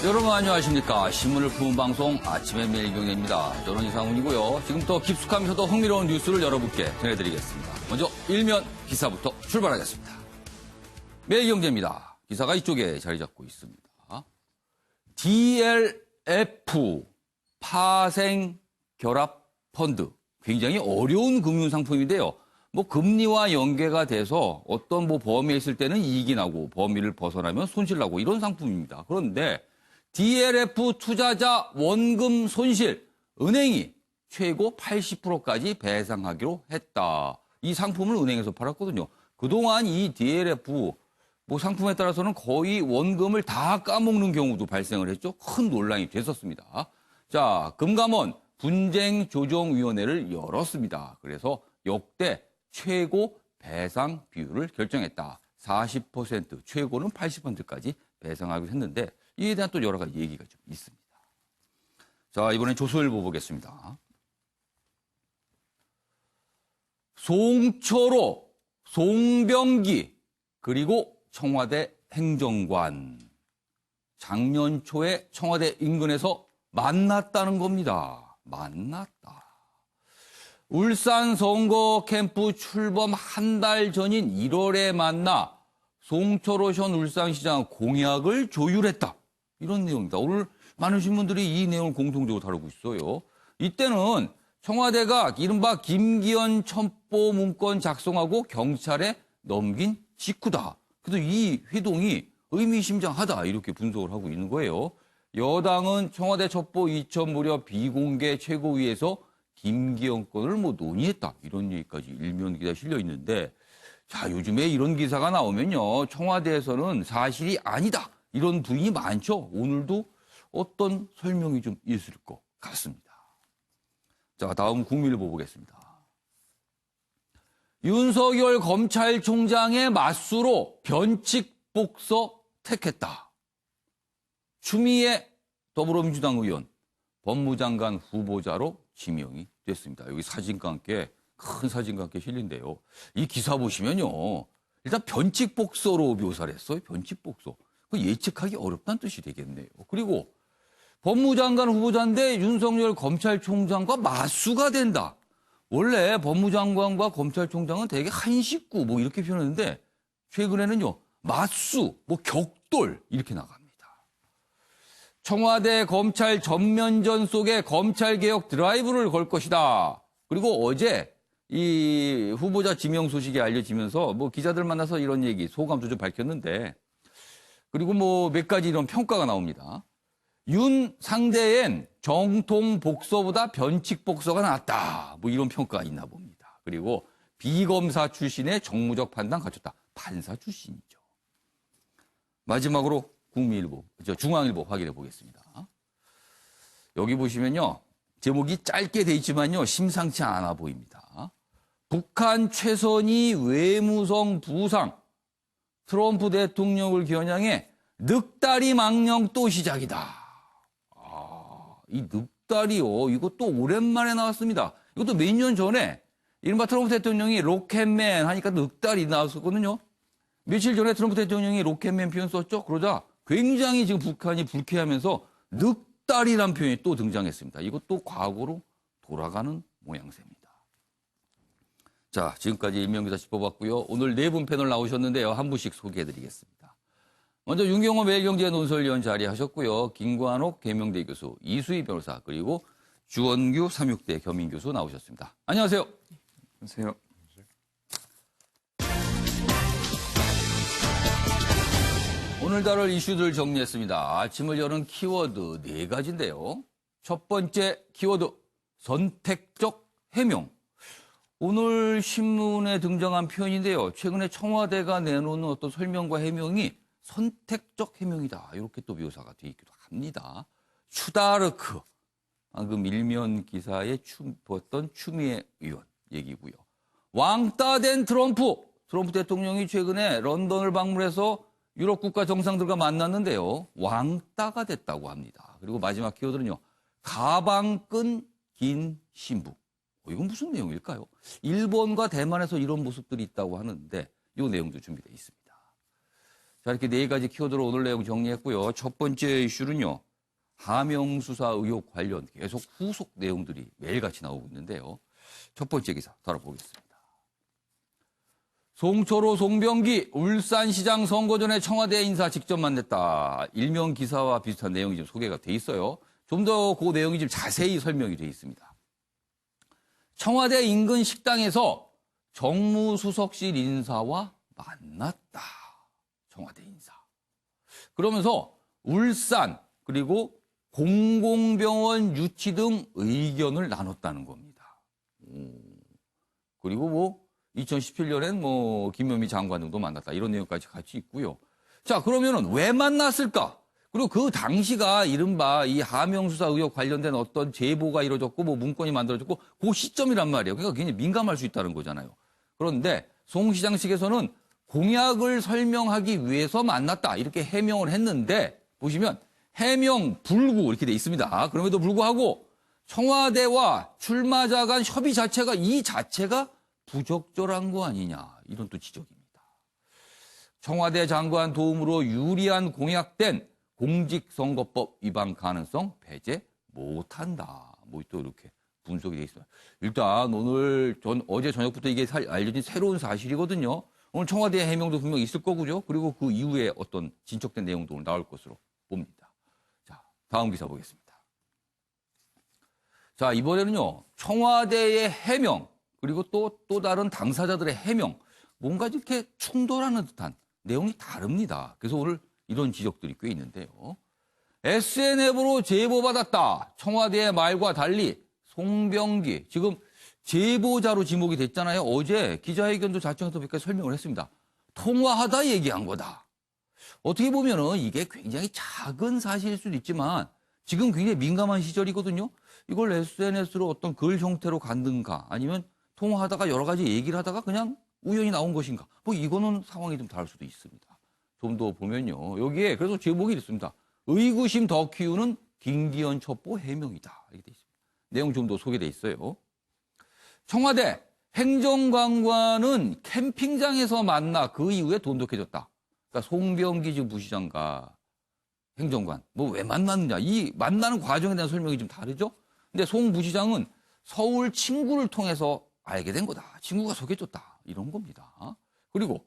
여러분 안녕하십니까. 신문을 푸는 방송 아침의 매일경제입니다. 저는 이상훈이고요. 지금부터 깊숙하면서도 흥미로운 뉴스를 여러분께 전해드리겠습니다. 먼저 일면 기사부터 출발하겠습니다. 매일경제입니다. 기사가 이쪽에 자리 잡고 있습니다. DLF 파생 결합 펀드. 굉장히 어려운 금융상품인데요. 금리와 연계가 돼서 어떤 범위에 있을 때는 이익이 나고 범위를 벗어나면 손실 나고 이런 상품입니다. 그런데 DLF 투자자 원금 손실, 은행이 최고 80%까지 배상하기로 했다. 이 상품을 은행에서 팔았거든요. 그동안 이 DLF 상품에 따라서는 거의 원금을 다 까먹는 경우도 발생을 했죠. 큰 논란이 됐었습니다. 자, 금감원 분쟁조정위원회를 열었습니다. 그래서 역대 최고 배상 비율을 결정했다. 40%, 최고는 80%까지 배상하기로 했는데 이에 대한 또 여러 가지 얘기가 좀 있습니다. 자, 이번엔 조선일보 보겠습니다. 송철호, 송병기, 그리고 청와대 행정관. 작년 초에 청와대 인근에서 만났다는 겁니다. 만났다. 울산 선거 캠프 출범 한 달 전인 1월에 만나 송철호 전 울산시장 공약을 조율했다. 이런 내용입니다. 오늘 많은 신문들이 이 내용을 공통적으로 다루고 있어요. 이때는 청와대가 이른바 김기현 첩보 문건 작성하고 경찰에 넘긴 직후다. 그래서 이 회동이 의미심장하다 이렇게 분석을 하고 있는 거예요. 여당은 청와대 첩보 이첩 무렵 비공개 최고위에서 김기현 건을 논의했다. 이런 얘기까지 일면 기사에 실려 있는데 자, 요즘에 이런 기사가 나오면요. 청와대에서는 사실이 아니다. 이런 부인이 많죠. 오늘도 어떤 설명이 좀 있을 것 같습니다. 자, 다음 국민일보 보겠습니다. 윤석열 검찰총장의 맞수로 변칙 복서 택했다. 추미애 더불어민주당 의원 법무장관 후보자로 지명이 됐습니다. 여기 사진과 함께 큰 사진과 함께 실린데요. 이 기사 보시면요. 일단 변칙 복서로 묘사를 했어요. 변칙 복서. 예측하기 어렵다는 뜻이 되겠네요. 그리고 법무장관 후보자인데 윤석열 검찰총장과 맞수가 된다. 원래 법무장관과 검찰총장은 되게 한 식구 이렇게 표현하는데 최근에는요. 맞수, 격돌 이렇게 나갑니다. 청와대 검찰 전면전 속에 검찰개혁 드라이브를 걸 것이다. 그리고 어제 이 후보자 지명 소식이 알려지면서 기자들 만나서 이런 얘기, 소감도 좀 밝혔는데 그리고 몇 가지 이런 평가가 나옵니다. 윤 상대엔 정통 복서보다 변칙 복서가 낫다. 이런 평가가 있나 봅니다. 그리고 비검사 출신의 정무적 판단 갖췄다. 판사 출신이죠. 마지막으로 국민일보, 중앙일보 확인해 보겠습니다. 여기 보시면요. 제목이 짧게 돼 있지만요. 심상치 않아 보입니다. 북한 최선희 외무성 부상. 트럼프 대통령을 겨냥해 늑다리 망령 또 시작이다. 이 늑다리요. 이것도 오랜만에 나왔습니다. 이것도 몇 년 전에 이른바 트럼프 대통령이 로켓맨 하니까 늑다리 나왔었거든요. 며칠 전에 트럼프 대통령이 로켓맨 표현 썼죠. 그러자 굉장히 지금 북한이 불쾌하면서 늑다리란 표현이 또 등장했습니다. 이것도 과거로 돌아가는 모양새입니다. 자, 지금까지 임명기사 짚어봤고요. 오늘 네 분 패널 나오셨는데요. 한 분씩 소개해드리겠습니다. 먼저 윤경호 매일경제 논설위원 자리하셨고요. 김관옥 계명대 교수, 이수희 변호사, 그리고 주원규 삼육대 겸임교수 나오셨습니다. 안녕하세요. 안녕하세요. 오늘 다룰 이슈들 정리했습니다. 아침을 여는 키워드 네 가지인데요. 첫 번째 키워드, 선택적 해명. 오늘 신문에 등장한 표현인데요. 최근에 청와대가 내놓는 어떤 설명과 해명이 선택적 해명이다. 이렇게 또 묘사가 되어 있기도 합니다. 추다르크. 방금 일면 기사에 보았던 추미애 의원 얘기고요. 왕따 된 트럼프. 트럼프 대통령이 최근에 런던을 방문해서 유럽 국가 정상들과 만났는데요. 왕따가 됐다고 합니다. 그리고 마지막 키워드는요. 가방 끈 긴 신부. 이건 무슨 내용일까요? 일본과 대만에서 이런 모습들이 있다고 하는데 이 내용도 준비되어 있습니다. 자, 이렇게 네 가지 키워드로 오늘 내용 정리했고요. 첫 번째 이슈는요. 하명수사 의혹 관련 계속 후속 내용들이 매일같이 나오고 있는데요. 첫 번째 기사 다뤄보겠습니다. 송철호, 송병기, 울산시장 선거 전에 청와대 인사 직접 만났다. 일명 기사와 비슷한 내용이 좀 소개가 돼 있어요. 좀 더 그 내용이 좀 자세히 설명이 돼 있습니다. 청와대 인근 식당에서 정무수석실 인사와 만났다. 청와대 인사. 그러면서 울산 그리고 공공병원 유치 등 의견을 나눴다는 겁니다. 그리고 2017년엔 김현미 장관 등도 만났다. 이런 내용까지 같이 있고요. 자, 그러면은 왜 만났을까? 그리고 그 당시가 이른바 이 하명수사 의혹 관련된 어떤 제보가 이루어졌고 문건이 만들어졌고 그 시점이란 말이에요. 그러니까 굉장히 민감할 수 있다는 거잖아요. 그런데 송 시장 측에서는 공약을 설명하기 위해서 만났다. 이렇게 해명을 했는데 보시면 해명 불구 이렇게 돼 있습니다. 그럼에도 불구하고 청와대와 출마자 간 협의 자체가 부적절한 거 아니냐. 이런 또 지적입니다. 청와대 장관 도움으로 유리한 공약된 공직선거법 위반 가능성 배제 못한다. 또 이렇게 분석이 돼 있어요. 일단 어제 저녁부터 이게 알려진 새로운 사실이거든요. 오늘 청와대 해명도 분명히 있을 거고요. 그리고 그 이후에 어떤 진척된 내용도 오늘 나올 것으로 봅니다. 자, 다음 기사 보겠습니다. 자, 이번에는요. 청와대의 해명 그리고 또 다른 당사자들의 해명 뭔가 이렇게 충돌하는 듯한 내용이 다릅니다. 그래서 오늘 이런 지적들이 꽤 있는데요. SNF로 제보받았다. 청와대의 말과 달리 송병기 지금 제보자로 지목이 됐잖아요. 어제 기자회견도 자청해서 몇 가지 설명을 했습니다. 통화하다 얘기한 거다. 어떻게 보면은 이게 굉장히 작은 사실일 수도 있지만 지금 굉장히 민감한 시절이거든요. 이걸 SNS로 어떤 글 형태로 갔는가 아니면 통화하다가 여러 가지 얘기를 하다가 그냥 우연히 나온 것인가. 이거는 상황이 좀 다를 수도 있습니다. 좀 더 보면요. 여기에 그래서 제목이 있습니다. 의구심 더 키우는 김기현 첩보 해명이다. 이렇게 돼 있습니다. 내용 좀 더 소개돼 있어요. 청와대 행정관과는 캠핑장에서 만나 그 이후에 돈독해졌다. 그러니까 송병기 지금 부시장과 행정관 왜 만났느냐. 이 만나는 과정에 대한 설명이 좀 다르죠. 근데 송 부시장은 서울 친구를 통해서 알게 된 거다. 친구가 소개해줬다. 이런 겁니다. 그리고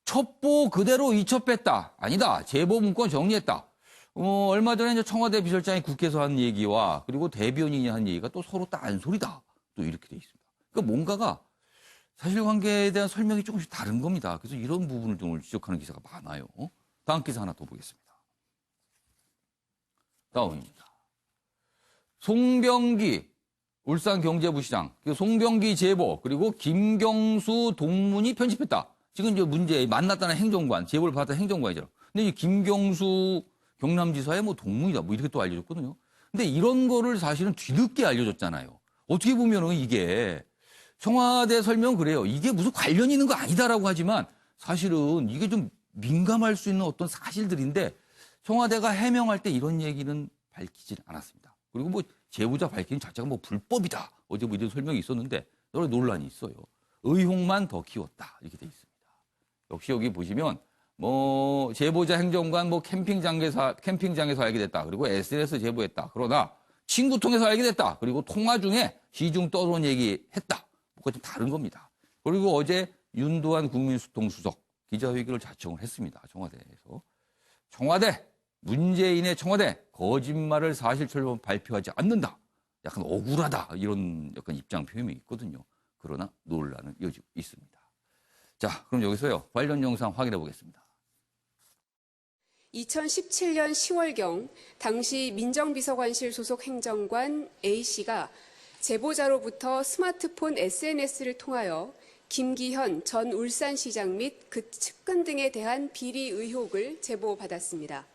첩보 그대로 이첩했다. 아니다. 제보 문건 정리했다. 얼마 전에 이제 청와대 비서장이 국회에서 한 얘기와 그리고 대변인이 한 얘기가 또 서로 딴소리다. 또 이렇게 돼 있습니다. 그러니까 뭔가가 사실관계에 대한 설명이 조금씩 다른 겁니다. 그래서 이런 부분을 좀 지적하는 기사가 많아요. 다음 기사 하나 더 보겠습니다. 다음입니다. 송병기 울산경제부시장, 송병기 제보 그리고 김경수 동문이 편집했다. 지금 이제 문제 만났다는 행정관, 제보를 받았던 행정관이죠. 근데 이 김경수 경남지사의 동문이다. 이렇게 또 알려졌거든요. 근데 이런 거를 사실은 뒤늦게 알려줬잖아요. 어떻게 보면은 이게 청와대 설명 그래요. 이게 무슨 관련이 있는 거 아니다라고 하지만 사실은 이게 좀 민감할 수 있는 어떤 사실들인데 청와대가 해명할 때 이런 얘기는 밝히질 않았습니다. 그리고 제보자 밝히는 자체가 불법이다. 어제 이런 설명이 있었는데 여러 논란이 있어요. 의혹만 더 키웠다. 이렇게 돼 있습니다. 역시 여기 보시면 제보자 행정관 캠핑장에서 알게 됐다. 그리고 SNS 제보했다. 그러나 친구 통해서 알게 됐다. 그리고 통화 중에 시중 떠도는 얘기 했다. 뭔가 좀 다른 겁니다. 그리고 어제 윤두한 국민소통수석 기자회견을 자청을 했습니다. 청와대에서. 문재인의 청와대 거짓말을 사실처럼 발표하지 않는다. 약간 억울하다. 이런 약간 입장 표현이 있거든요. 그러나 논란은 이어지고 있습니다. 자, 그럼 여기서요. 관련 영상 확인해 보겠습니다. 2017년 10월경 당시 민정비서관실 소속 행정관 A씨가 제보자로부터 스마트폰 SNS를 통하여 김기현 전 울산시장 및 그 측근 등에 대한 비리 의혹을 제보받았습니다.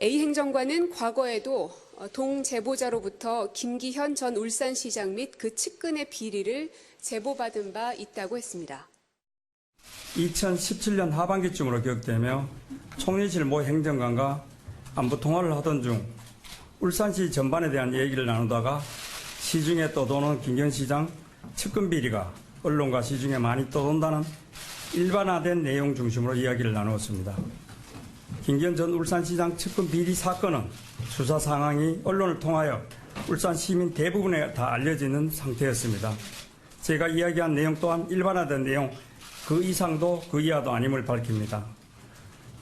A 행정관은 과거에도 동 제보자로부터 김기현 전 울산시장 및 그 측근의 비리를 제보받은 바 있다고 했습니다. 2017년 하반기쯤으로 기억되며 총리실 모 행정관과 안부 통화를 하던 중 울산시 전반에 대한 얘기를 나누다가 시중에 떠도는 김기현 시장 측근 비리가 언론과 시중에 많이 떠돈다는 일반화된 내용 중심으로 이야기를 나누었습니다. 김기현 전 울산시장 측근 비리 사건은 수사 상황이 언론을 통하여 울산 시민 대부분에 다 알려지는 상태였습니다. 제가 이야기한 내용 또한 일반화된 내용 그 이상도 그 이하도 아님을 밝힙니다.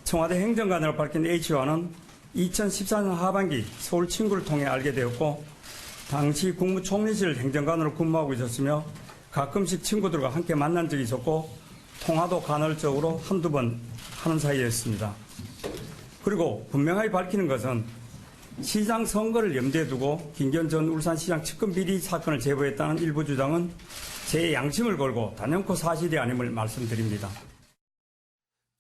청와대 행정관으로 밝힌 H와는 2014년 하반기 서울 친구를 통해 알게 되었고 당시 국무총리실 행정관으로 근무하고 있었으며 가끔씩 친구들과 함께 만난 적이 있었고 통화도 간헐적으로 한두 번 하는 사이였습니다. 그리고 분명하게 밝히는 것은 시장 선거를 염두에 두고 김기현 전 울산시장 측근 비리 사건을 제보했다는 일부 주장은 제 양심을 걸고 단연코 사실이 아님을 말씀드립니다.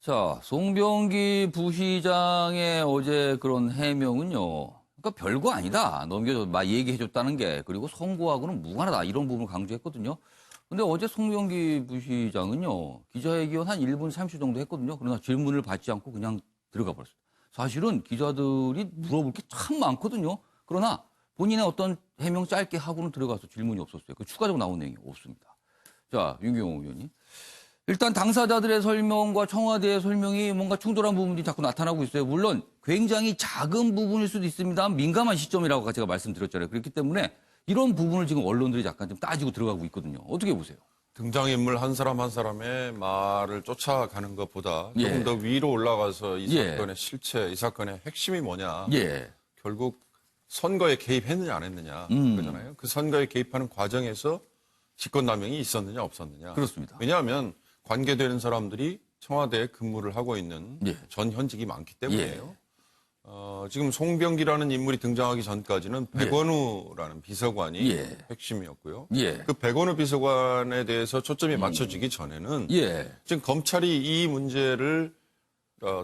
자, 송병기 부시장의 어제 그런 해명은요. 그러니까 별거 아니다. 막 얘기해줬다는 게. 그리고 선거하고는 무관하다. 이런 부분을 강조했거든요. 근데 어제 송병기 부시장은요. 기자회견 한 1분 30초 정도 했거든요. 그러나 질문을 받지 않고 그냥 들어가 버렸어요. 사실은 기자들이 물어볼 게 참 많거든요. 그러나 본인의 어떤 해명 짧게 하고는 들어가서 질문이 없었어요. 그 추가적으로 나온 내용이 없습니다. 자, 윤경호 의원님. 일단 당사자들의 설명과 청와대의 설명이 뭔가 충돌한 부분이 자꾸 나타나고 있어요. 물론 굉장히 작은 부분일 수도 있습니다. 민감한 시점이라고 제가 말씀드렸잖아요. 그렇기 때문에 이런 부분을 지금 언론들이 약간 좀 따지고 들어가고 있거든요. 어떻게 보세요? 등장인물 한 사람 한 사람의 말을 쫓아가는 것보다 조금 예. 더 위로 올라가서 이 예. 사건의 실체, 이 사건의 핵심이 뭐냐. 예. 결국 선거에 개입했느냐 안 했느냐 그거잖아요. 그 선거에 개입하는 과정에서 직권남용이 있었느냐 없었느냐. 그렇습니다. 왜냐하면 관계되는 사람들이 청와대에 근무를 하고 있는 예. 전 현직이 많기 때문에요. 예. 지금 송병기라는 인물이 등장하기 전까지는 백원우라는 비서관이 예. 핵심이었고요. 예. 그 백원우 비서관에 대해서 초점이 맞춰지기 전에는 예. 지금 검찰이 이 문제를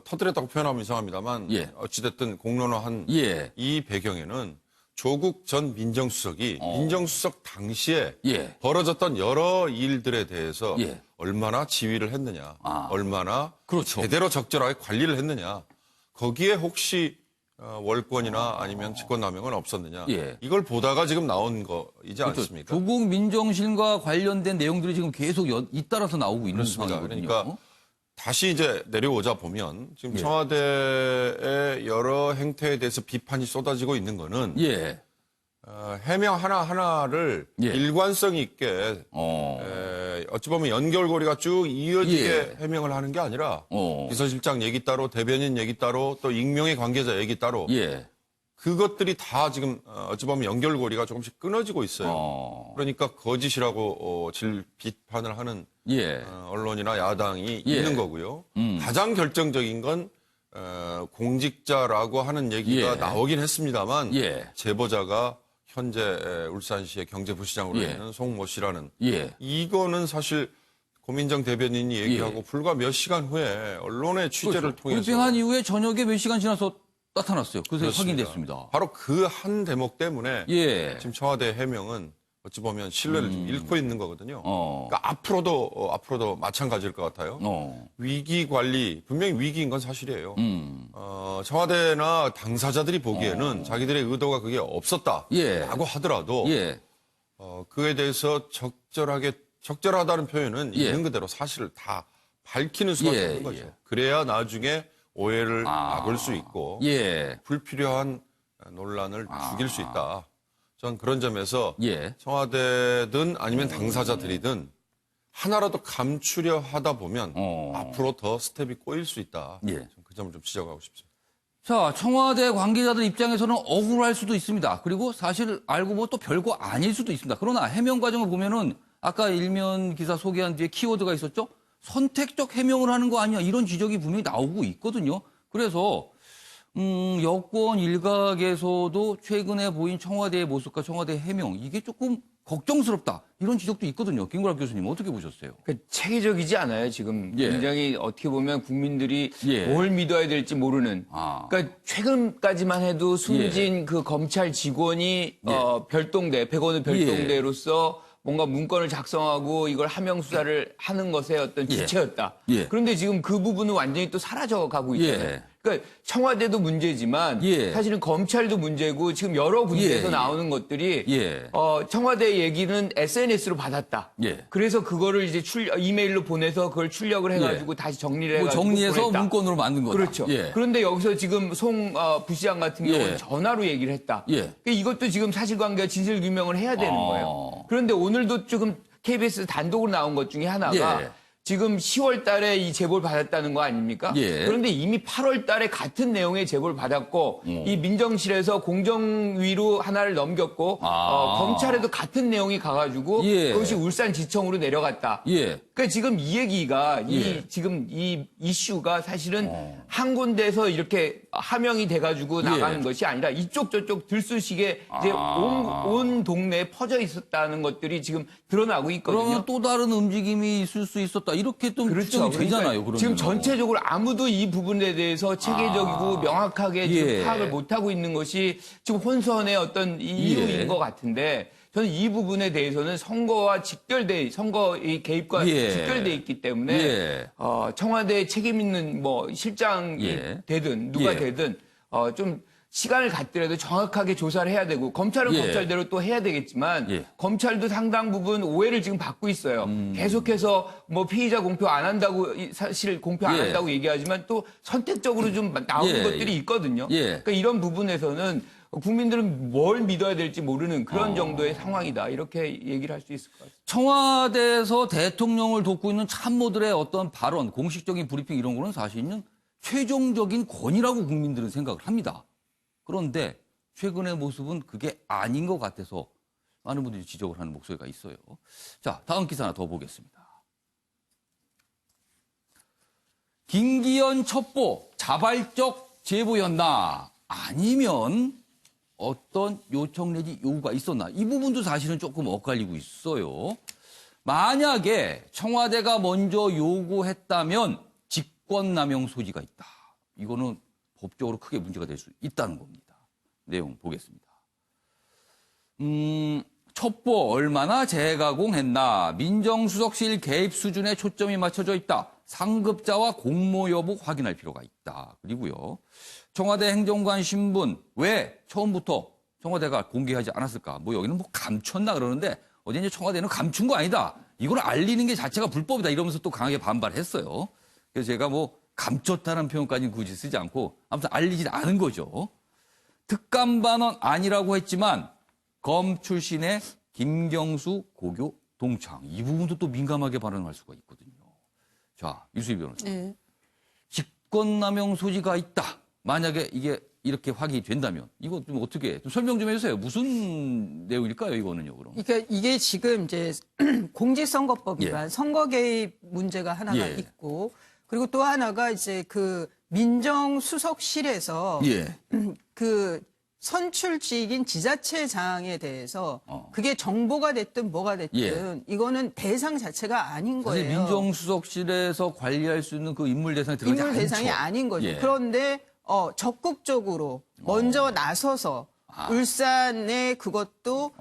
터뜨렸다고 표현하면 이상합니다만 예. 어찌됐든 공론화한 예. 이 배경에는 조국 전 민정수석이 민정수석 당시에 예. 벌어졌던 여러 일들에 대해서 예. 얼마나 지휘를 했느냐, 아. 얼마나 그렇죠. 제대로 적절하게 관리를 했느냐, 거기에 혹시 월권이나 아니면 직권남용은 없었느냐, 예. 이걸 보다가 지금 나온 거이지 그렇죠. 않습니까? 조국 민정실과 관련된 내용들이 지금 계속 잇따라서 나오고 있는 그렇습니다. 상황이거든요. 그러니까 다시 이제 내려오자 보면 지금 예. 청와대의 여러 행태에 대해서 비판이 쏟아지고 있는 거는 예. 해명 하나하나를 예. 일관성 있게 어찌 보면 연결고리가 쭉 이어지게 예. 해명을 하는 게 아니라 어. 비서실장 얘기 따로, 대변인 얘기 따로, 또 익명의 관계자 얘기 따로 예. 그것들이 다 지금 어찌 보면 연결고리가 조금씩 끊어지고 있어요. 그러니까 거짓이라고 비판을 하는 예. 언론이나 야당이 예. 있는 거고요. 가장 결정적인 건 공직자라고 하는 얘기가 예. 나오긴 했습니다만 예. 제보자가 현재 울산시의 경제부시장으로 예. 있는 송모 씨라는 예. 이거는 사실 고민정 대변인이 얘기하고 예. 불과 몇 시간 후에 언론의 취재를 그렇죠. 통해서 브리핑한 이후에 저녁에 몇 시간 지나서 나타났어요. 그래서 그렇습니다. 확인됐습니다. 바로 그 한 대목 때문에 예. 지금 청와대 해명은 어찌 보면 신뢰를 좀 잃고 있는 거거든요. 그러니까 앞으로도 마찬가지일 것 같아요. 위기 관리 분명히 위기인 건 사실이에요. 청와대나 당사자들이 보기에는 자기들의 의도가 그게 없었다라고 예. 하더라도 예. 그에 대해서 적절하다는 표현은 예. 있는 그대로 사실을 다 밝히는 수밖에 예. 없는 거죠. 예. 그래야 나중에 오해를 막을 수 있고 예. 불필요한 논란을 죽일 수 있다. 전 그런 점에서 예. 청와대든 아니면 당사자들이든 하나라도 감추려 하다 보면 앞으로 더 스텝이 꼬일 수 있다. 예. 그 점을 좀 지적하고 싶습니다. 자, 청와대 관계자들 입장에서는 억울할 수도 있습니다. 그리고 사실 알고 보면 또 별거 아닐 수도 있습니다. 그러나 해명 과정을 보면은 아까 일면 기사 소개한 뒤에 키워드가 있었죠? 선택적 해명을 하는 거 아니야. 이런 지적이 분명히 나오고 있거든요. 그래서 여권 일각에서도 최근에 보인 청와대의 모습과 청와대 해명 이게 조금 걱정스럽다. 이런 지적도 있거든요. 김구랍 교수님 어떻게 보셨어요? 체계적이지 않아요. 지금 예. 굉장히 어떻게 보면 국민들이 예. 뭘 믿어야 될지 모르는. 그러니까 최근까지만 해도 숨진 예. 그 검찰 직원이 별동대, 백원우 별동대로서 뭔가 문건을 작성하고 이걸 하명 수사를 하는 것의 어떤 예. 주체였다. 예. 그런데 지금 그 부분은 완전히 또 사라져 가고 있잖아요. 예. 그러니까 청와대도 문제지만 예. 사실은 검찰도 문제고 지금 여러 군데에서 예. 나오는 것들이 예. 청와대 얘기는 SNS로 받았다. 예. 그래서 그거를 이제 이메일로 보내서 그걸 출력을 해가지고 다시 정리를 해가지고 정리해서 보냈다. 문건으로 만든 거다. 그렇죠. 예. 그런데 여기서 지금 부시장 같은 경우는 예. 전화로 얘기를 했다. 예. 그러니까 이것도 지금 사실관계와 진실규명을 해야 되는 거예요. 그런데 오늘도 조금 KBS 단독으로 나온 것 중에 하나가 예. 지금 10월 달에 이 제보를 받았다는 거 아닙니까? 예. 그런데 이미 8월 달에 같은 내용의 제보를 받았고 이 민정실에서 공정위로 하나를 넘겼고 검찰에도 같은 내용이 가가지고 예. 그것이 울산지청으로 내려갔다. 예. 그러니까 지금 이 얘기가 예. 지금 이 이슈가 사실은 한 군데서 이렇게 하명이 돼가지고 나가는 것이 아니라 이쪽 저쪽 들쑤시게 이제 온 동네에 퍼져 있었다는 것들이 지금 드러나고 있거든요. 그러면 또 다른 움직임이 있을 수 있었다. 이렇게 좀 추정이 되잖아요. 그러면. 지금 전체적으로 아무도 이 부분에 대해서 체계적이고 명확하게 지금 예. 파악을 못하고 있는 것이 지금 혼선의 어떤 이유인 것 같은데 저는 이 부분에 대해서는 선거와 선거의 개입과 예. 직결돼 있기 때문에 예. 청와대 책임 있는 뭐 실장이 예. 되든 누가 예. 되든 좀 시간을 갖더라도 정확하게 조사를 해야 되고 검찰은 예. 검찰대로 또 해야 되겠지만 예. 검찰도 상당 부분 오해를 지금 받고 있어요. 계속해서 뭐 피의자 공표 안 한다고 사실 공표 안 예. 한다고 얘기하지만 또 선택적으로 좀 나오는 예. 것들이 있거든요. 예. 그러니까 이런 부분에서는 국민들은 뭘 믿어야 될지 모르는 그런 정도의 상황이다. 이렇게 얘기를 할 수 있을 것 같습니다. 청와대에서 대통령을 돕고 있는 참모들의 어떤 발언, 공식적인 브리핑 이런 거는 사실은 최종적인 권위라고 국민들은 생각을 합니다. 그런데 최근의 모습은 그게 아닌 것 같아서 많은 분들이 지적을 하는 목소리가 있어요. 자, 다음 기사 하나 더 보겠습니다. 김기현 첩보 자발적 제보였나 아니면 어떤 요청 내지 요구가 있었나 이 부분도 사실은 조금 엇갈리고 있어요. 만약에 청와대가 먼저 요구했다면 직권남용 소지가 있다. 이거는 법적으로 크게 문제가 될 수 있다는 겁니다. 내용 보겠습니다. 첩보 얼마나 재가공했나 민정수석실 개입 수준에 초점이 맞춰져 있다. 상급자와 공모 여부 확인할 필요가 있다. 그리고요. 청와대 행정관 신분 왜 처음부터 청와대가 공개하지 않았을까? 뭐 여기는 뭐 감췄나 그러는데 어제 이제 청와대는 감춘 거 아니다. 이걸 알리는 게 자체가 불법이다. 이러면서 또 강하게 반발했어요. 그래서 제가 뭐 감췄다는 표현까지는 굳이 쓰지 않고 아무튼 알리지 않은 거죠. 특감반원 아니라고 했지만 검 출신의 김경수 고교 동창. 이 부분도 또 민감하게 발언할 수가 있거든요. 자, 유수희 변호사. 네. 직권남용 소지가 있다. 만약에 이게 이렇게 확인이 된다면 이거 좀 어떻게 좀 설명 좀 해주세요. 무슨 내용일까요, 이거는요, 그럼? 그러니까 이게 지금 이제 공직선거법 위반 예. 선거 개입 문제가 하나가 예. 있고 그리고 또 하나가 이제 그 민정수석실에서 예. 그 선출직인 지자체장에 대해서 그게 정보가 됐든 뭐가 됐든 예. 이거는 대상 자체가 아닌 사실 거예요. 민정수석실에서 관리할 수 있는 그 인물 대상에 들어가지 인물 않죠. 대상이 아닌 거죠. 예. 그런데 적극적으로 먼저 나서서 울산의 그것도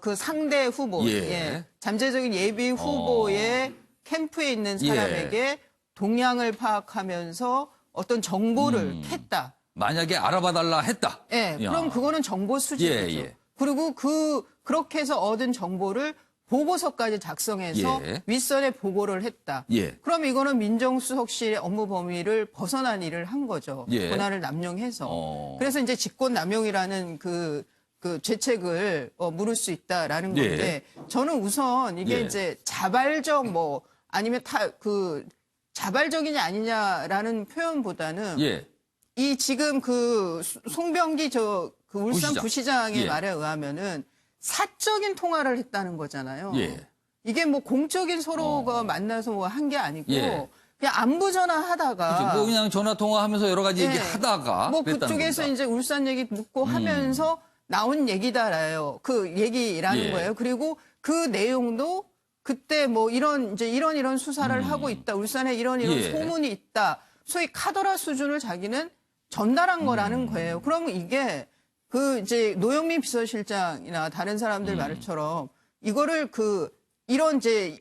그 상대 후보, 예. 잠재적인 예비 후보의 캠프에 있는 사람에게 동향을 파악하면서 어떤 정보를 캤다. 만약에 알아봐달라 했다. 예, 그럼 그거는 정보 수집이죠. 예. 그리고 그렇게 해서 얻은 정보를 보고서까지 작성해서 예. 윗선에 보고를 했다. 예. 그럼 이거는 민정수석실의 업무 범위를 벗어난 일을 한 거죠. 예. 권한을 남용해서. 그래서 이제 직권남용이라는 그 죄책을 물을 수 있다라는 예. 건데 저는 우선 이게 예. 이제 자발적 뭐 아니면 자발적이냐 아니냐라는 표현보다는 예. 이 지금 그 송병기 그 울산 부시장. 부시장의 예. 말에 의하면은 사적인 통화를 했다는 거잖아요. 예. 이게 뭐 공적인 서로가 만나서 뭐 한 게 아니고 예. 그냥 안부 전화하다가 그렇죠. 뭐 그냥 전화 통화하면서 여러 가지 예. 얘기하다가 뭐 그랬다는 그쪽에서 겁니다. 이제 울산 얘기 묻고 하면서 나온 얘기다라요. 그 얘기라는 예. 거예요. 그리고 그 내용도 그때 뭐 이런 수사를 하고 있다. 울산에 이런 예. 소문이 있다. 소위 카더라 수준을 자기는 전달한 거라는 거예요. 그러면 이게 그 이제 노영민 비서실장이나 다른 사람들 말처럼 이거를 이런 이제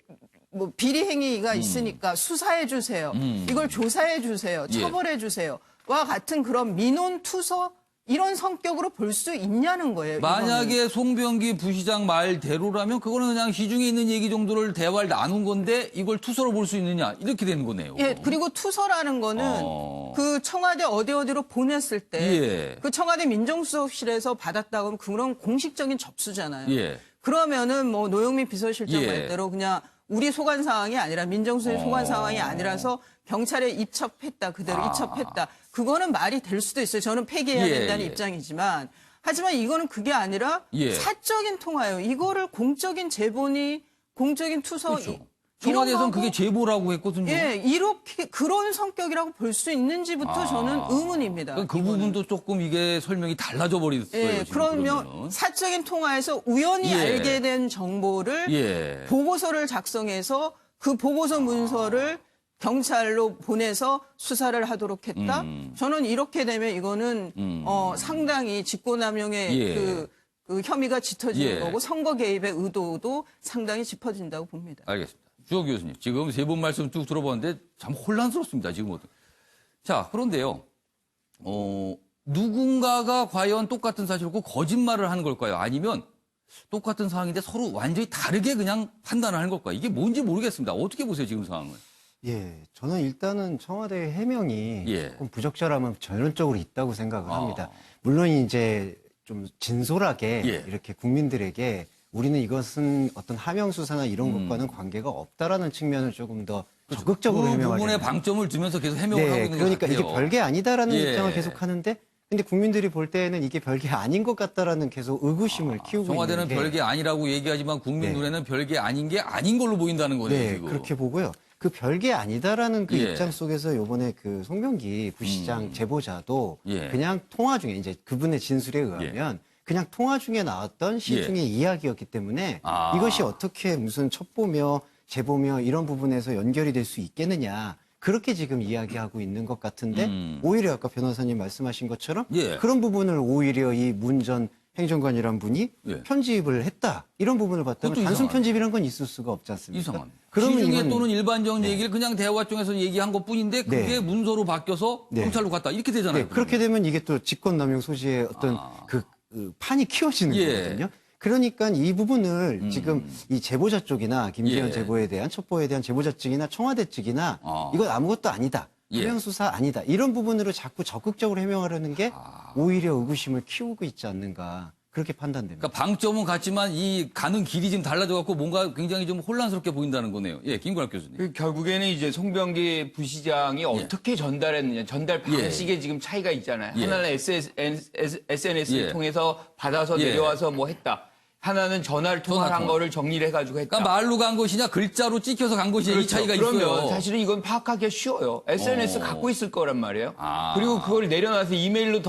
뭐 비리 행위가 있으니까 수사해 주세요. 이걸 조사해 주세요. 예. 처벌해 주세요. 같은 그런 민원 투서 이런 성격으로 볼 수 있냐는 거예요. 만약에 이거는. 송병기 부시장 말대로라면 그거는 그냥 시중에 있는 얘기 정도를 대화를 나눈 건데 이걸 투서로 볼 수 있느냐 이렇게 되는 거네요. 예, 그리고 투서라는 거는 그 청와대 어디로 보냈을 때 그 청와대 민정수석실에서 받았다고 하면 그런 공식적인 접수잖아요. 예. 그러면은 뭐 노영민 비서실장 예. 말대로 그냥 우리 소관 상황이 아니라 민정수석의 소관 상황이 아니라서 경찰에 이첩했다. 그대로 이첩했다. 그거는 말이 될 수도 있어요. 저는 폐기해야 예, 된다는 예. 입장이지만 하지만 이거는 그게 아니라 예. 사적인 통화예요. 이거를 공적인 제보니 공적인 투서 그렇죠. 청와대에서는 그게 제보라고 했거든요. 예, 이렇게 그런 성격이라고 볼 수 있는지부터 저는 의문입니다. 그 부분도 조금 이게 설명이 달라져 버렸어요. 예, 지금 그러면 그러면은. 사적인 통화에서 우연히 예. 알게 된 정보를 예. 보고서를 작성해서 그 보고서 문서를 경찰로 보내서 수사를 하도록 했다. 저는 이렇게 되면 이거는 상당히 직권남용의 예. 그 혐의가 짙어지는 예. 거고 선거 개입의 의도도 상당히 짚어진다고 봅니다. 알겠습니다. 주호 교수님, 지금 세 분 말씀 쭉 들어봤는데 참 혼란스럽습니다. 지금 자, 그런데요. 누군가가 과연 똑같은 사실을 고 거짓말을 하는 걸까요? 아니면 똑같은 상황인데 서로 완전히 다르게 그냥 판단을 하는 걸까요? 이게 뭔지 모르겠습니다. 어떻게 보세요, 지금 상황을? 예, 저는 일단은 청와대 해명이 예. 조금 부적절함은 전론적으로 있다고 생각을 합니다. 물론 이제 좀 진솔하게 예. 이렇게 국민들에게 우리는 이것은 어떤 하명 수사나 이런 것과는 관계가 없다라는 측면을 조금 더 적극적으로 그 해명하려고 부분에 방점을 두면서 계속 해명을 하고 네, 있는 그러니까 것 이게 같아요. 별게 아니다라는 예. 입장을 계속 하는데 근데 국민들이 볼 때에는 이게 별게 아닌 것 같다라는 계속 의구심을 키우고 청와대는 있는 게 별게 아니라고 얘기하지만 국민 네. 눈에는 별게 아닌 게 아닌 걸로 보인다는 거네요. 네, 지금. 그렇게 보고요. 그 별게 아니다라는 그 예. 입장 속에서 요번에 그 송병기 부시장 제보자도 예. 그냥 통화 중에 이제 그분의 진술에 의하면 그냥 통화 중에 나왔던 시중의 이야기였기 때문에 이것이 어떻게 무슨 첩보며 제보며 이런 부분에서 연결이 될 수 있겠느냐. 그렇게 지금 이야기하고 있는 것 같은데 오히려 아까 변호사님 말씀하신 것처럼 예. 그런 부분을 오히려 이 문 전 행정관이란 분이 예. 편집을 했다. 이런 부분을 봤다면 그것도 단순 이상하네. 편집이란 건 있을 수가 없지 않습니까? 이상합니다. 그러면 시중에 이건 또는 일반적인 얘기를 그냥 대화 중에서 얘기한 것뿐인데 그게 네. 문서로 바뀌어서 네. 경찰로 갔다 이렇게 되잖아요. 네, 그렇게 되면 이게 또 직권남용 소지의 어떤 그 판이 키워지는 예. 거거든요. 그러니까 이 부분을 지금 이 제보자 쪽이나 김기현 예. 제보에 대한 첩보에 대한 제보자 측이나 청와대 측이나 이건 아무것도 아니다. 예. 해명 수사 아니다. 이런 부분으로 자꾸 적극적으로 해명하려는 게 오히려 의구심을 키우고 있지 않는가. 그렇게 판단됩니다. 그러니까 방점은 같지만 이 가는 길이 지금 달라져 갖고 뭔가 굉장히 좀 혼란스럽게 보인다는 거네요. 예, 김관학 교수님. 그 결국에는 이제 송병기 부시장이 어떻게 전달했느냐, 전달 방식에 지금 차이가 있잖아요. 예. 하나는 SNS를 예. 통해서 받아서 예. 내려와서 뭐 했다. 하나는 전화를 통화를 한 통화. 거를 정리를 해가지고 했다. 그러니까 말로 간 것이냐 글자로 찍혀서 간 것이냐 이 차이가 그러면 있어요. 사실은 이건 파악하기 쉬워요. SNS 갖고 있을 거란 말이에요. 아. 그리고 그걸 내려놔서 이메일로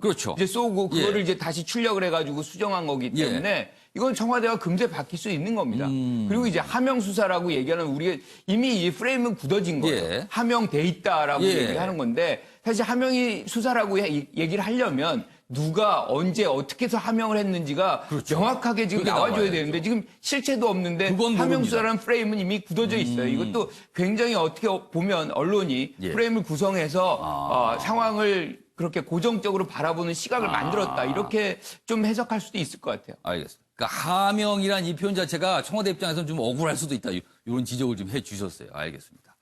그렇죠. 이제 쏘고 그거를 예. 이제 다시 출력을 해가지고 수정한 거기 때문에 이건 청와대가 금세 바뀔 수 있는 겁니다. 그리고 이제 하명 수사라고 얘기하는 우리가 이미 이 프레임은 굳어진 거예요. 예. 하명돼 있다라고 예. 얘기하는 건데 사실 하명이 수사라고 얘기를 하려면 누가 언제 어떻게 해서 하명을 했는지가 명확하게 지금 그게 나와줘야 나와야죠. 되는데 지금 실체도 없는데 그건 하명 모릅니다. 수사라는 프레임은 이미 굳어져 있어요. 이것도 굉장히 어떻게 보면 언론이 예. 프레임을 구성해서 상황을 그렇게 고정적으로 바라보는 시각을 만들었다. 이렇게 좀 해석할 수도 있을 것 같아요. 알겠습니다. 그러니까 하명이란 이 표현 자체가 청와대 입장에서는 좀 억울할 수도 있다. 이런 지적을 좀 해 주셨어요. 알겠습니다.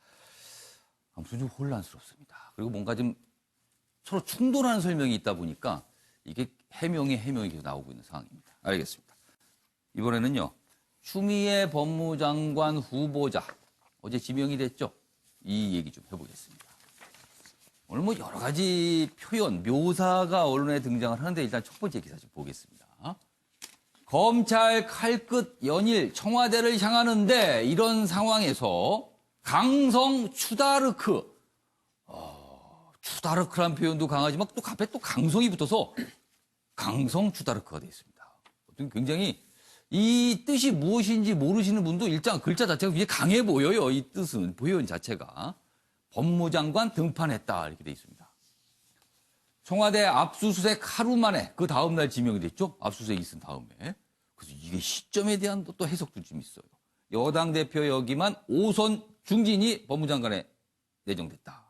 아무튼 좀 혼란스럽습니다. 그리고 뭔가 좀 서로 충돌하는 설명이 있다 보니까 이게 해명이 계속 나오고 있는 상황입니다. 알겠습니다. 이번에는요. 추미애 법무장관 후보자 어제 지명이 됐죠. 이 얘기 좀 해보겠습니다. 오늘 뭐 여러 가지 표현, 묘사가 언론에 등장을 하는데 일단 첫 번째 기사 좀 보겠습니다. 검찰 칼끝 연일 청와대를 향하는데 이런 상황에서 강성 추다르크, 추다르크란 표현도 강하지만 또 앞에 또 강성이 붙어서 강성 추다르크가 되어 있습니다. 굉장히 이 뜻이 무엇인지 모르시는 분도 일단 글자 자체가 굉장히 강해 보여요. 이 뜻은 표현 자체가 법무장관 등판했다 이렇게 되어 있습니다. 청와대 압수수색 하루 만에 그 다음 날 지명이 됐죠. 압수수색이 있은 다음에. 그래서 이게 시점에 대한 또 해석도 좀 있어요. 여당 대표 역임한 5선 중진이 법무장관에 내정됐다.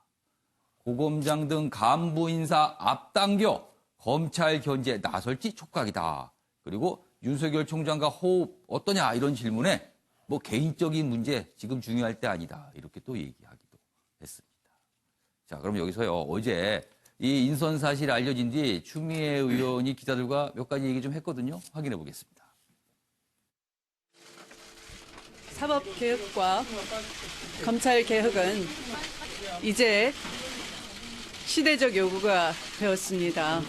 고검장 등 간부 인사 앞당겨 검찰 견제에 나설지 촉각이다. 그리고 윤석열 총장과 호흡 어떠냐 이런 질문에 뭐 개인적인 문제 지금 중요할 때 아니다. 이렇게 또 얘기하기도 했습니다. 자, 그럼 여기서요. 어제 이 인선 사실이 알려진 뒤 추미애 의원이 기자들과 몇 가지 얘기 좀 했거든요. 확인해 보겠습니다. 사법개혁과 검찰개혁은 이제 시대적 요구가 되었습니다.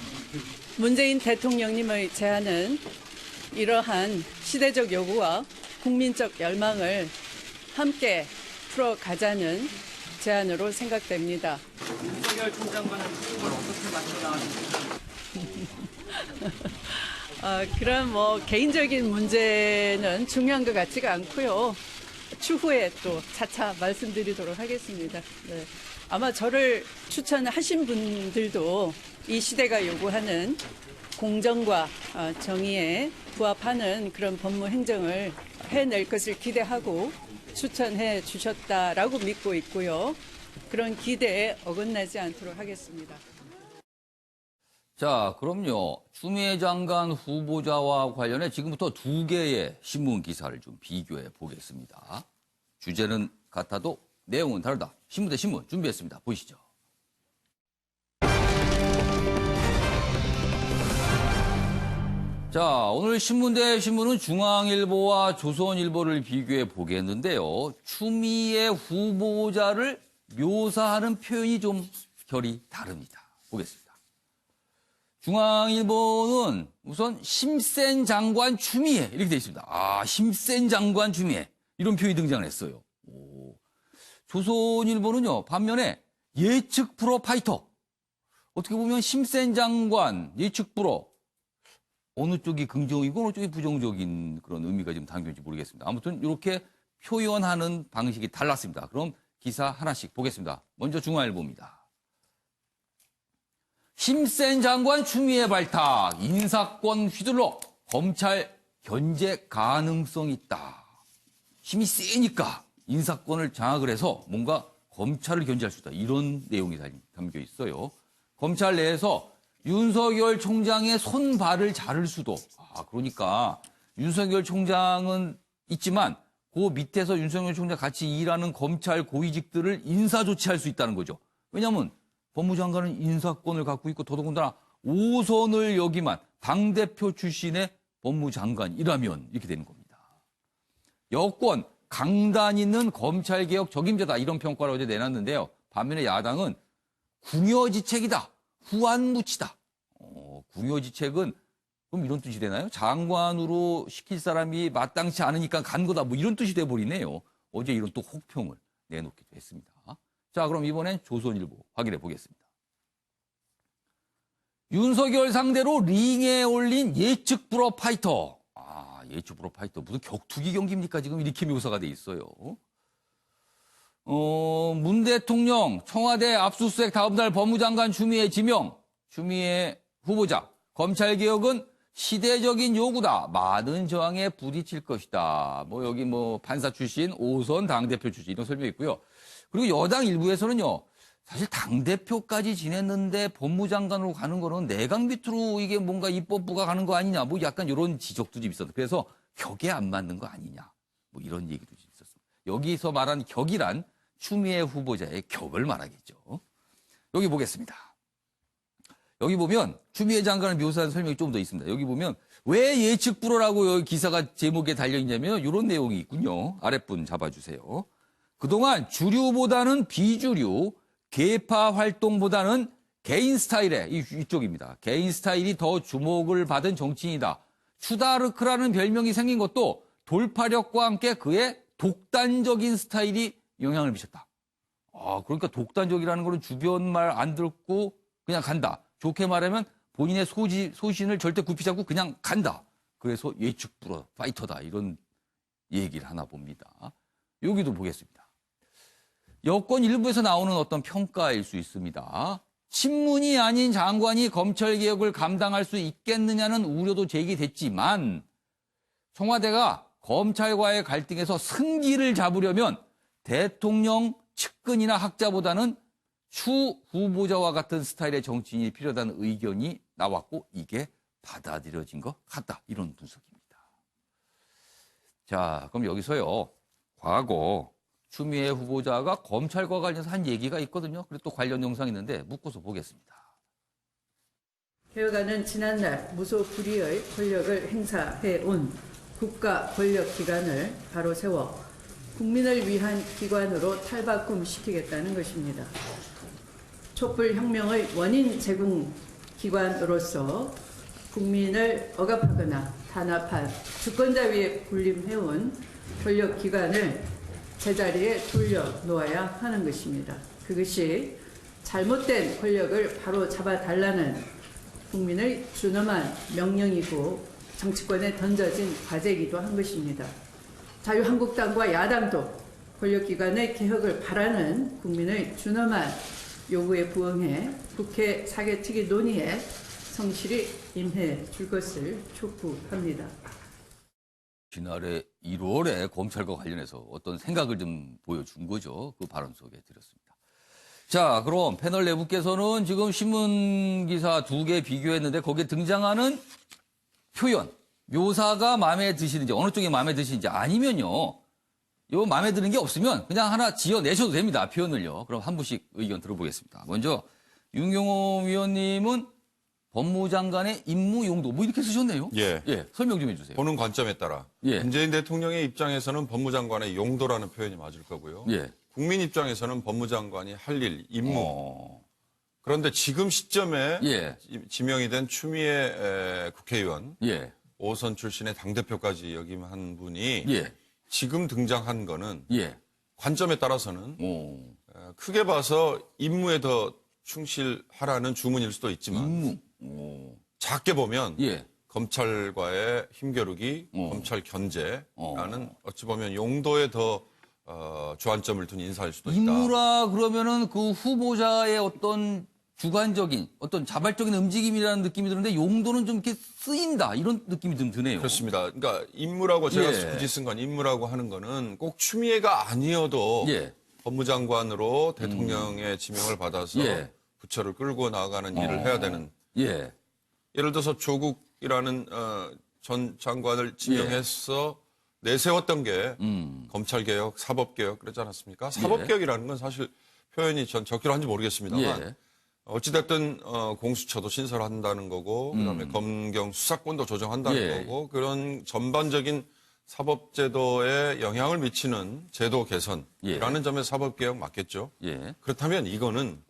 문재인 대통령님의 제안은 이러한 시대적 요구와 국민적 열망을 함께 풀어가자는 제안으로 생각됩니다. 윤석열 총장과는 그걸 어떻게 맞춰나가십니까? 그런 개인적인 문제는 중요한 것 같지가 않고요. 추후에 또 차차 말씀드리도록 하겠습니다. 네. 아마 저를 추천하신 분들도 이 시대가 요구하는 공정과 정의에 부합하는 그런 법무 행정을 해낼 것을 기대하고 추천해 주셨다라고 믿고 있고요. 그런 기대에 어긋나지 않도록 하겠습니다. 자, 그럼요. 추미애 장관 후보자와 관련해 지금부터 두 개의 신문 기사를 좀 비교해 보겠습니다. 주제는 같아도 내용은 다르다. 신문 대 신문 준비했습니다. 보시죠. 자, 오늘 신문 대 신문은 중앙일보와 조선일보를 비교해 보겠는데요. 추미애 후보자를 묘사하는 표현이 좀 결이 다릅니다. 보겠습니다. 중앙일보는 우선 심센 장관 추미애 이렇게 되어 있습니다. 아, 심센 장관 추미애 이런 표현이 등장을 했어요. 조선일보는요, 반면에 예측 프로파이터. 어떻게 보면 심센 장관, 예측 프로. 어느 쪽이 긍정이고 어느 쪽이 부정적인 그런 의미가 좀 담겨있는지 모르겠습니다. 아무튼 이렇게 표현하는 방식이 달랐습니다. 그럼 기사 하나씩 보겠습니다. 먼저 중앙일보입니다. 심센 장관 추미애 발탁, 인사권 휘둘러 검찰 견제 가능성 있다. 힘이 세니까 인사권을 장악을 해서 뭔가 검찰을 견제할 수 있다. 이런 내용이 담겨 있어요. 검찰 내에서 윤석열 총장의 손발을 자를 수도. 그러니까 윤석열 총장은 있지만 그 밑에서 윤석열 총장 같이 일하는 검찰 고위직들을 인사 조치할 수 있다는 거죠. 왜냐하면 법무장관은 인사권을 갖고 있고 더더군다나 5선을 여기만 당대표 출신의 법무장관이라면 이렇게 되는 겁니다. 여권 강단 있는 검찰개혁 적임자다 이런 평가를 어제 내놨는데요. 반면에 야당은 궁여지책이다. 후안무치다. 궁여지책은 그럼 이런 뜻이 되나요? 장관으로 시킬 사람이 마땅치 않으니까 간 거다. 뭐 이런 뜻이 돼버리네요. 어제 이런 또 혹평을 내놓기도 했습니다. 자, 그럼 이번엔 조선일보 확인해 보겠습니다. 윤석열 상대로 링에 올린 예측 프로파이터. 예측 프로파이터. 무슨 격투기 경기입니까? 지금 이렇게 묘사가 돼 있어요. 문 대통령 청와대 압수수색 다음 달 법무장관 추미애 지명. 추미애 후보자. 검찰개혁은 시대적인 요구다. 많은 저항에 부딪힐 것이다. 여기 판사 출신, 5선 당대표 출신 이런 설명이 있고요. 그리고 여당 일부에서는요. 사실 당대표까지 지냈는데 법무장관으로 가는 거는 내각 밑으로 이게 뭔가 입법부가 가는 거 아니냐. 약간 이런 지적도 좀 있었다. 그래서 격에 안 맞는 거 아니냐. 이런 얘기도 좀 있었습니다. 여기서 말한 격이란 추미애 후보자의 격을 말하겠죠. 여기 보겠습니다. 여기 보면 추미애 장관을 묘사한 설명이 좀 더 있습니다. 여기 보면 왜 예측 불허라고 여기 기사가 제목에 달려있냐면 이런 내용이 있군요. 아랫분 잡아주세요. 그동안 주류보다는 비주류, 계파 활동보다는 개인 스타일의 이쪽입니다. 개인 스타일이 더 주목을 받은 정치인이다. 추다르크라는 별명이 생긴 것도 돌파력과 함께 그의 독단적인 스타일이 영향을 미쳤다. 그러니까 독단적이라는 거는 주변 말 안 듣고 그냥 간다. 좋게 말하면 본인의 소신을 절대 굽히지 않고 그냥 간다. 그래서 예측 불허, 파이터다. 이런 얘기를 하나 봅니다. 여기도 보겠습니다. 여권 일부에서 나오는 어떤 평가일 수 있습니다. 친문이 아닌 장관이 검찰개혁을 감당할 수 있겠느냐는 우려도 제기됐지만 청와대가 검찰과의 갈등에서 승기를 잡으려면 대통령 측근이나 학자보다는 추 후보자와 같은 스타일의 정치인이 필요하다는 의견이 나왔고 이게 받아들여진 것 같다. 이런 분석입니다. 자, 그럼 여기서요. 과거 추미애 후보자가 검찰과 관련해서 한 얘기가 있거든요. 그리고 또 관련 영상이 있는데 묶어서 보겠습니다. 개혁안은 지난날 무소불위의 권력을 행사해온 국가 권력기관을 바로 세워 국민을 위한 기관으로 탈바꿈시키겠다는 것입니다. 촛불혁명의 원인 제공 기관으로서 국민을 억압하거나 탄압한 주권자 위에 군림해온 권력기관을 제자리에 돌려놓아야 하는 것입니다. 그것이 잘못된 권력을 바로 잡아달라는 국민의 준엄한 명령이고 정치권에 던져진 과제이기도 한 것입니다. 자유한국당과 야당도 권력기관의 개혁을 바라는 국민의 준엄한 요구에 부응해 국회 사개특위 논의에 성실히 임해 줄 것을 촉구합니다. 지난해 1월에 검찰과 관련해서 어떤 생각을 좀 보여준 거죠. 그 발언 속에 드렸습니다. 자, 그럼 패널 네 분께서는 지금 신문기사 2개 비교했는데 거기에 등장하는 표현, 묘사가 마음에 드시는지 어느 쪽이 마음에 드시는지 아니면요. 이거 마음에 드는 게 없으면 그냥 하나 지어내셔도 됩니다. 표현을요. 그럼 한 분씩 의견 들어보겠습니다. 먼저 윤경호 위원님은 법무장관의 임무 용도 뭐 이렇게 쓰셨네요. 예. 설명 좀 해주세요. 보는 관점에 따라 예. 문재인 대통령의 입장에서는 법무장관의 용도라는 표현이 맞을 거고요. 예. 국민 입장에서는 법무장관이 할 일, 임무. 그런데 지금 시점에 예. 지명이 된 추미애 국회의원, 예. 5선 출신의 당대표까지 역임한 분이 예. 지금 등장한 거는 예. 관점에 따라서는 크게 봐서 임무에 더 충실하라는 주문일 수도 있지만 작게 보면 예. 검찰과의 힘겨루기, 검찰 견제라는 어찌 보면 용도에 더 주안점을 둔 인사일 수도 있다. 임무라 그러면은 그 후보자의 어떤 주관적인 어떤 자발적인 움직임이라는 느낌이 드는데 용도는 좀 이렇게 쓰인다 이런 느낌이 좀 드네요. 그렇습니다. 그러니까 임무라고 제가 예. 굳이 쓴 건 임무라고 하는 거는 꼭 추미애가 아니어도 예. 법무장관으로 대통령의 지명을 받아서 예. 부처를 끌고 나가는 일을 해야 되는. 예. 예를 들어서 조국이라는 전 장관을 지명해서 내세웠던 게 검찰개혁, 사법개혁 그러지 않았습니까? 사법개혁이라는 건 사실 표현이 전 적기로 한지 모르겠습니다만 예. 어찌됐든 공수처도 신설한다는 거고 그다음에 검경 수사권도 조정한다는 예. 거고 그런 전반적인 사법제도에 영향을 미치는 제도 개선이라는 점에 사법개혁 맞겠죠. 예. 그렇다면 이거는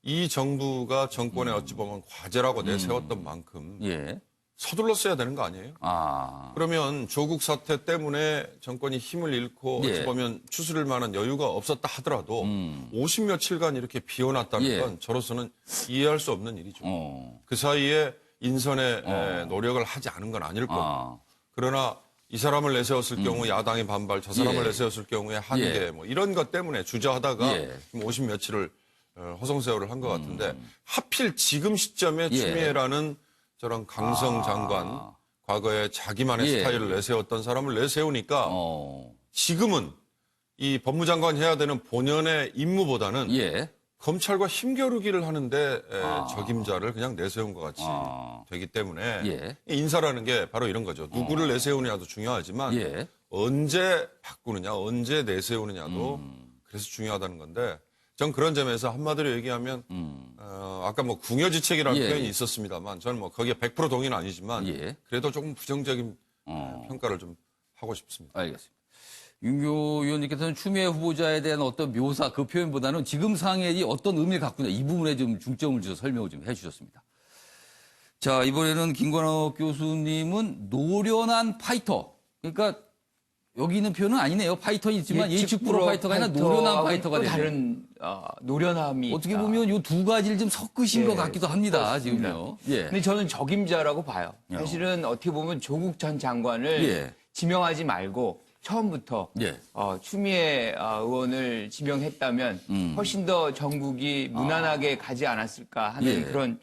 이 정부가 정권에 어찌 보면 과제라고 내세웠던 만큼 예. 서둘러 써야 되는 거 아니에요? 그러면 조국 사태 때문에 정권이 힘을 잃고 예. 어찌 보면 추스릴 만한 여유가 없었다 하더라도 50 며칠간 이렇게 비워놨다는 예. 건 저로서는 이해할 수 없는 일이죠. 그 사이에 인선에 노력을 하지 않은 건 아닐 거고. 그러나 이 사람을 내세웠을 경우 야당의 반발, 저 사람을 예. 내세웠을 경우에 한계 뭐 이런 것 때문에 주저하다가 예. 50 며칠을 허송세월을 한 것 같은데 하필 지금 시점에 추미애라는 저런 강성 장관, 과거에 자기만의 예. 스타일을 내세웠던 사람을 내세우니까 지금은 이 법무장관 해야 되는 본연의 임무보다는 예. 검찰과 힘겨루기를 하는데 적임자를 그냥 내세운 것 같이 되기 때문에 예. 인사라는 게 바로 이런 거죠. 누구를 내세우느냐도 중요하지만 예. 언제 바꾸느냐, 언제 내세우느냐도 그래서 중요하다는 건데 전 그런 점에서 한마디로 얘기하면 아까 뭐 궁여지책이라는 예. 표현이 있었습니다만 저는 뭐 거기에 100% 동의는 아니지만 예. 그래도 조금 부정적인 평가를 좀 하고 싶습니다. 알겠습니다. 윤교 의원님께서는 추미애 후보자에 대한 어떤 묘사 그 표현보다는 지금 상황이 어떤 의미를 갖고 있냐 이 부분에 좀 중점을 주셔서 설명을 좀 해주셨습니다. 자, 이번에는 김관옥 교수님은 노련한 파이터. 그러니까 여기 있는 표현은 아니네요. 파이터는 있지만 예측 불허 파이터가 아니라 노련한 파이터가 또 되네요. 다른 노련함이 어떻게 있다. 보면 이 두 가지를 좀 섞으신 예, 것 같기도 합니다. 그렇습니다. 지금요. 예. 근데 저는 적임자라고 봐요. 사실은 어떻게 보면 조국 전 장관을 예. 지명하지 말고 처음부터 예. 추미애 의원을 지명했다면 훨씬 더 정국이 무난하게 가지 않았을까 하는 예.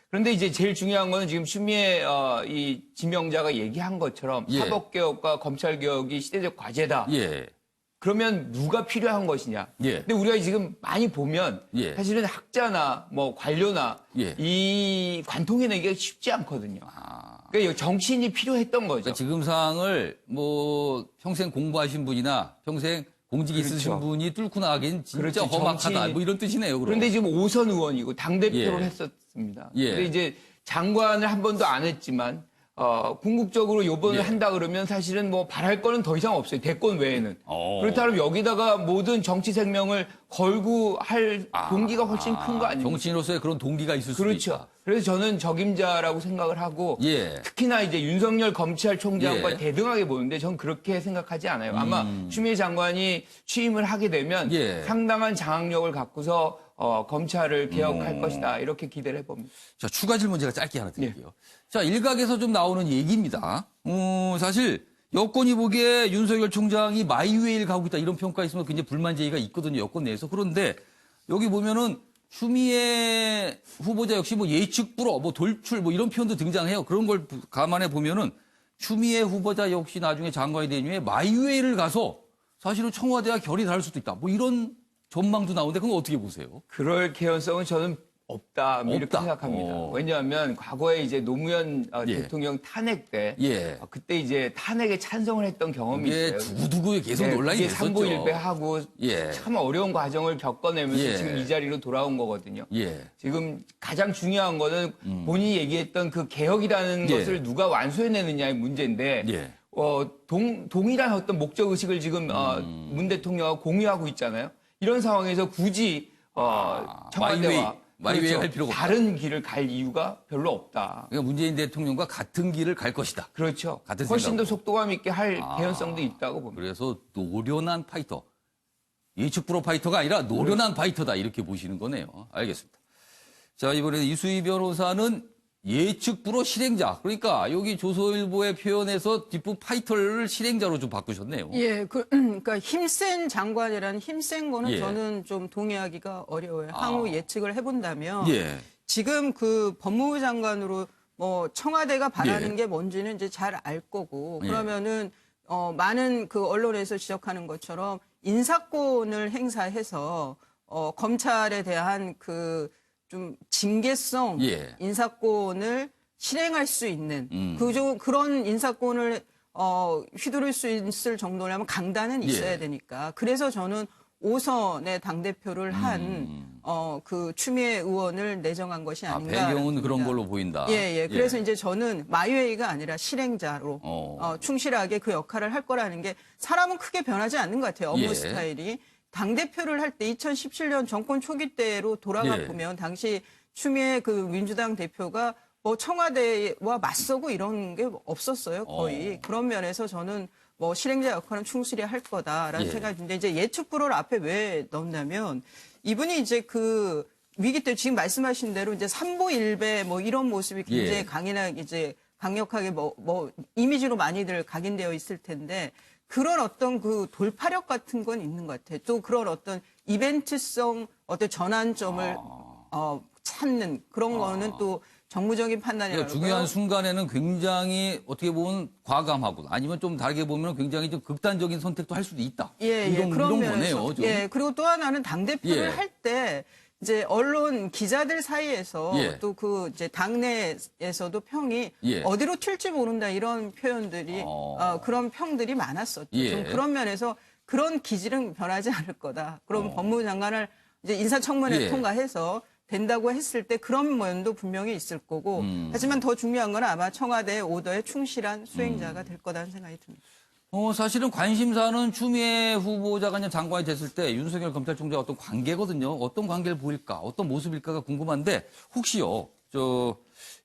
그런데 이제 제일 중요한 거는 지금 추미애 이 지명자가 얘기한 것처럼 예. 사법개혁과 검찰개혁이 시대적 과제다. 예. 그러면 누가 필요한 것이냐. 예. 근데 우리가 지금 많이 보면 예. 사실은 학자나 뭐 관료나 예. 이 관통해내기가 쉽지 않거든요. 그러니까 정치인이 필요했던 거죠. 그러니까 지금 상황을 뭐 평생 공부하신 분이나 평생 공직이 있으신 분이 뚫고 나가긴 진짜 그렇죠. 험악하다. 정치인이- 뭐 이런 뜻이네요. 그럼. 그런데 지금 5선 의원이고 당대표를 예. 했었습니다. 예. 근데 이제 장관을 한 번도 안 했지만 궁극적으로 요번을 예. 한다 그러면 사실은 뭐 바랄 거는 더 이상 없어요. 대권 외에는. 그렇다면 여기다가 모든 정치 생명을 걸고 할 동기가 훨씬 큰 거 아닙니까? 정치인으로서의 그런 동기가 있을 수도 그렇죠. 있다. 그래서 저는 적임자라고 생각을 하고 예. 특히나 이제 윤석열 검찰총장과 예. 대등하게 보는데 전 그렇게 생각하지 않아요. 아마 추미애 장관이 취임을 하게 되면 예. 상당한 장악력을 갖고서 검찰을 개혁할 것이다 이렇게 기대를 해봅니다. 자, 추가 질문 제가 짧게 하나 드릴게요. 자, 일각에서 좀 나오는 얘기입니다. 사실 여권이 보기에 윤석열 총장이 마이웨이를 가고 있다 이런 평가 있으면 굉장히 불만 제기가 있거든요. 여권 내에서. 그런데 여기 보면은 추미애 후보자 역시 뭐 예측 불허, 뭐 돌출 뭐 이런 표현도 등장해요. 그런 걸 감안해 보면은 추미애 후보자 역시 나중에 장관이 된 이후에 마이웨이를 가서 사실은 청와대와 결이 다를 수도 있다. 뭐 이런 전망도 나오는데 그건 어떻게 보세요? 그럴 개연성은 저는 없다 이렇게 없다. 생각합니다. 왜냐하면 과거에 이제 노무현 예. 대통령 탄핵 때 예. 그때 이제 탄핵에 찬성을 했던 경험이 이게 있어요. 두고두고 계속 논란이 그게 됐었죠. 삼보일배하고 예. 참 어려운 과정을 겪어내면서 예. 지금 이 자리로 돌아온 거거든요. 예. 지금 가장 중요한 거는 본인이 얘기했던 그 개혁이라는 예. 것을 누가 완수해내느냐의 문제인데 예. 동일한 어떤 목적 의식을 지금 문 대통령하고 공유하고 있잖아요. 이런 상황에서 굳이 청와대와 마이웨이 할 필요가 없다. 다른 길을 갈 이유가 별로 없다. 그러니까 문재인 대통령과 같은 길을 갈 것이다. 그렇죠. 같은 훨씬 생각으로. 더 속도감 있게 할 개연성도 있다고 봅니다. 그래서 노련한 파이터. 예측 불허 파이터가 아니라 노련한 파이터다. 이렇게 보시는 거네요. 알겠습니다. 자, 이번에 이수희 변호사는 예측 불허 실행자. 그러니까 여기 조선일보의 표현에서 뒷부 파이터를 실행자로 좀 바꾸셨네요. 예, 그러니까 힘센 장관이라는 힘센 거는 예. 저는 좀 동의하기가 어려워요. 향후 예측을 해본다면 예. 지금 그 법무부 장관으로 뭐 청와대가 바라는 예. 게 뭔지는 이제 잘 알 거고 예. 그러면은 많은 그 언론에서 지적하는 것처럼 인사권을 행사해서 검찰에 대한 그 좀 징계성 예. 인사권을 실행할 수 있는 그런 인사권을 휘두를 수 있을 정도라면 강단은 있어야 예. 되니까 그래서 저는 5선의 당대표를 한 그 추미애 의원을 내정한 것이 아닌가. 배경은 그런 걸로 보인다. 예. 그래서 이제 저는 마이웨이가 아니라 실행자로 충실하게 그 역할을 할 거라는 게 사람은 크게 변하지 않는 것 같아요. 업무 예. 스타일이. 당대표를 할 때 2017년 정권 초기 때로 돌아가 예. 보면 당시 추미애 그 민주당 대표가 뭐 청와대와 맞서고 이런 게 없었어요. 거의. 그런 면에서 저는 뭐 실행자 역할은 충실히 할 거다라는 예. 생각이 드는데 이제 예측 불허를 앞에 왜 넣냐면 이분이 이제 그 위기 때 지금 말씀하신 대로 이제 삼보일배 뭐 이런 모습이 굉장히 예. 강인하게 이제 강력하게 뭐 이미지로 많이들 각인되어 있을 텐데 그런 어떤 그 돌파력 같은 건 있는 것 같아요. 또 그런 어떤 이벤트성 어떤 전환점을 찾는 그런 거는 또 정무적인 판단이라고 그러니까 중요한 순간에는 굉장히 어떻게 보면 과감하고 아니면 좀 다르게 보면 굉장히 좀 극단적인 선택도 할 수도 있다. 이런 거네요. 좀. 예, 그리고 또 하나는 당대표를 예. 할 때 이제 언론 기자들 사이에서 예. 또 그 이제 당내에서도 평이 예. 어디로 튈지 모른다 이런 표현들이 그런 평들이 많았었죠. 예. 좀 그런 면에서 그런 기질은 변하지 않을 거다. 그럼 법무부 장관을 이제 인사청문회 예. 통과해서 된다고 했을 때 그런 면도 분명히 있을 거고 하지만 더 중요한 건 아마 청와대의 오더에 충실한 수행자가 될 거라는 생각이 듭니다. 사실은 관심사는 추미애 후보자가 그냥 장관이 됐을 때 윤석열 검찰총장 어떤 관계거든요. 어떤 관계를 보일까, 어떤 모습일까가 궁금한데 혹시요,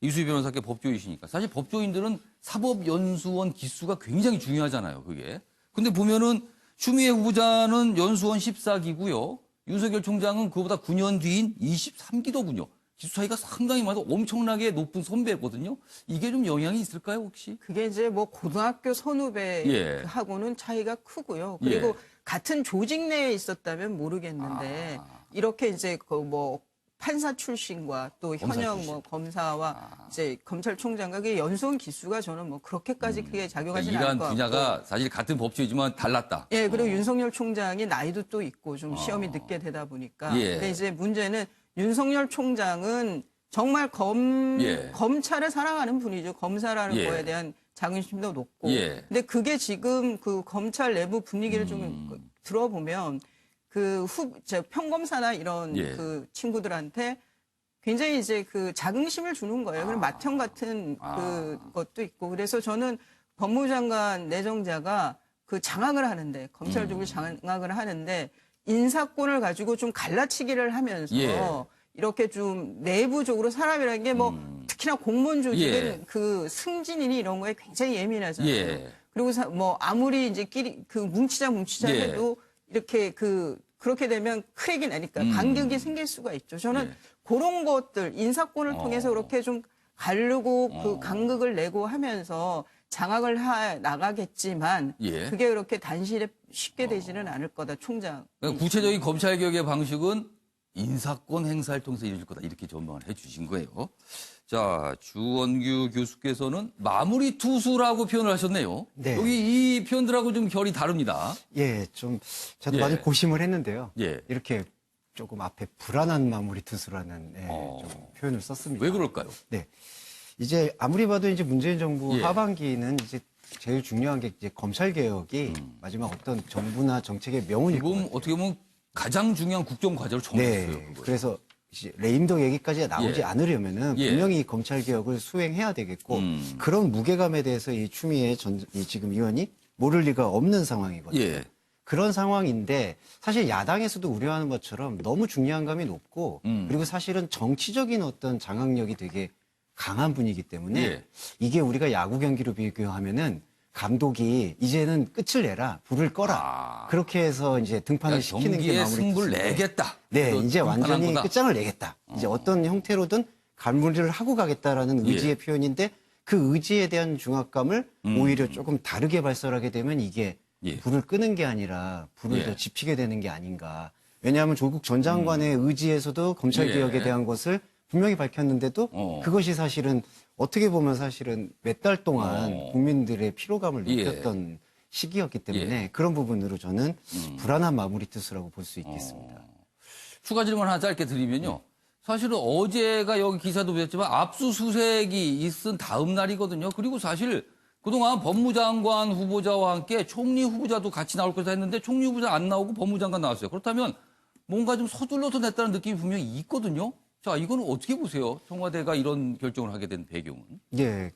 이수희 변호사께 법조인이시니까 사실 법조인들은 사법연수원 기수가 굉장히 중요하잖아요. 그게. 근데 보면은 추미애 후보자는 연수원 14기고요. 윤석열 총장은 그보다 9년 뒤인 23기더군요. 기수 차이가 상당히 많아서 엄청나게 높은 선배거든요. 이게 좀 영향이 있을까요, 혹시? 그게 이제 뭐 고등학교 선후배하고는 차이가 크고요. 그리고 같은 조직 내에 있었다면 모르겠는데 이렇게 이제 그 뭐 판사 출신과 또 현역 뭐 검사와 이제 검찰총장과 그 연수원 기수가 저는 뭐 그렇게까지 크게 작용하지 않을 일한 것 같고. 분야가 사실 같은 법조이지만 달랐다. 예, 그리고 윤석열 총장이 나이도 또 있고 좀 시험이 늦게 되다 보니까. 예. 근데 이제 문제는 윤석열 총장은 정말 예. 검찰을 사랑하는 분이죠. 검사라는 예. 거에 대한 자긍심도 높고. 예. 근데 그게 지금 그 검찰 내부 분위기를 좀 들어보면 저 평검사나 이런 예. 그 친구들한테 굉장히 이제 그 자긍심을 주는 거예요. 그리고 맏형 같은 것도 있고. 그래서 저는 법무장관 내정자가 그 장악을 하는데, 검찰 쪽을 장악을 하는데, 인사권을 가지고 좀 갈라치기를 하면서 예. 이렇게 좀 내부적으로 사람이라는 게 뭐 특히나 공무원 조직은 예. 그 승진이니 이런 거에 굉장히 예민하잖아요. 예. 그리고 뭐 아무리 이제 그 뭉치자 예. 해도 이렇게 그렇게 되면 크랙이 나니까 간격이 생길 수가 있죠. 저는 그런 것들 인사권을 통해서 그렇게 좀 가르고 그 간극을 내고 하면서 장악을 나가겠지만 예. 그게 그렇게 단실에 쉽게 되지는 않을 거다. 총장. 그러니까 구체적인 검찰개혁의 방식은 인사권 행사를 통해서 이루어질 거다. 이렇게 전망을 해 주신 거예요. 자, 주원규 교수께서는 마무리 투수라고 표현을 하셨네요. 네. 여기 이 표현들하고 좀 결이 다릅니다. 예, 좀 저도 예. 많이 고심을 했는데요. 예. 이렇게 조금 앞에 불안한 마무리 투수라는 좀 표현을 썼습니다. 왜 그럴까요? 네. 이제 아무리 봐도 이제 문재인 정부 예. 하반기는 이제 제일 중요한 게 이제 검찰 개혁이 마지막 어떤 정부나 정책의 명운일 것 지금 같아요. 어떻게 보면 가장 중요한 국정 과제로 정했어요. 네. 그래서 이제 레임덕 얘기까지 나오지 예. 않으려면은 예. 분명히 검찰 개혁을 수행해야 되겠고 그런 무게감에 대해서 이 추미애 이 지금 의원이 모를 리가 없는 상황이거든요. 예. 그런 상황인데 사실 야당에서도 우려하는 것처럼 너무 중요한 감이 높고 그리고 사실은 정치적인 어떤 장악력이 되게 강한 분이기 때문에 예. 이게 우리가 야구 경기로 비교하면은 감독이 이제는 끝을 내라, 불을 꺼라. 그렇게 해서 이제 등판을 시키는 게 경기에 마무리 승부를 투수인데 내겠다. 네, 그런 이제 등판한 완전히 거다. 끝장을 내겠다. 이제 어떤 형태로든 마무리를 하고 가겠다라는 예. 의지의 표현인데 그 의지에 대한 중압감을 오히려 조금 다르게 발설하게 되면 이게 예. 불을 끄는 게 아니라 불을 예. 더 지피게 되는 게 아닌가. 왜냐하면 조국 전 장관의 의지에서도 검찰 예. 개혁에 대한 것을 분명히 밝혔는데도 그것이 사실은 어떻게 보면 사실은 몇 달 동안 국민들의 피로감을 예. 느꼈던 시기였기 때문에 그런 부분으로 저는 불안한 마무리 투수라고 볼 수 있겠습니다. 추가 질문 하나 짧게 드리면요. 사실은 어제가 여기 기사도 보셨지만 압수수색이 있은 다음 날이거든요. 그리고 사실 그동안 법무장관 후보자와 함께 총리 후보자도 같이 나올 것이다 했는데 총리 후보자 안 나오고 법무장관 나왔어요. 그렇다면 뭔가 좀 서둘러서 냈다는 느낌이 분명히 있거든요. 자, 이거는 어떻게 보세요? 청와대가 이런 결정을 하게 된 배경은? 예.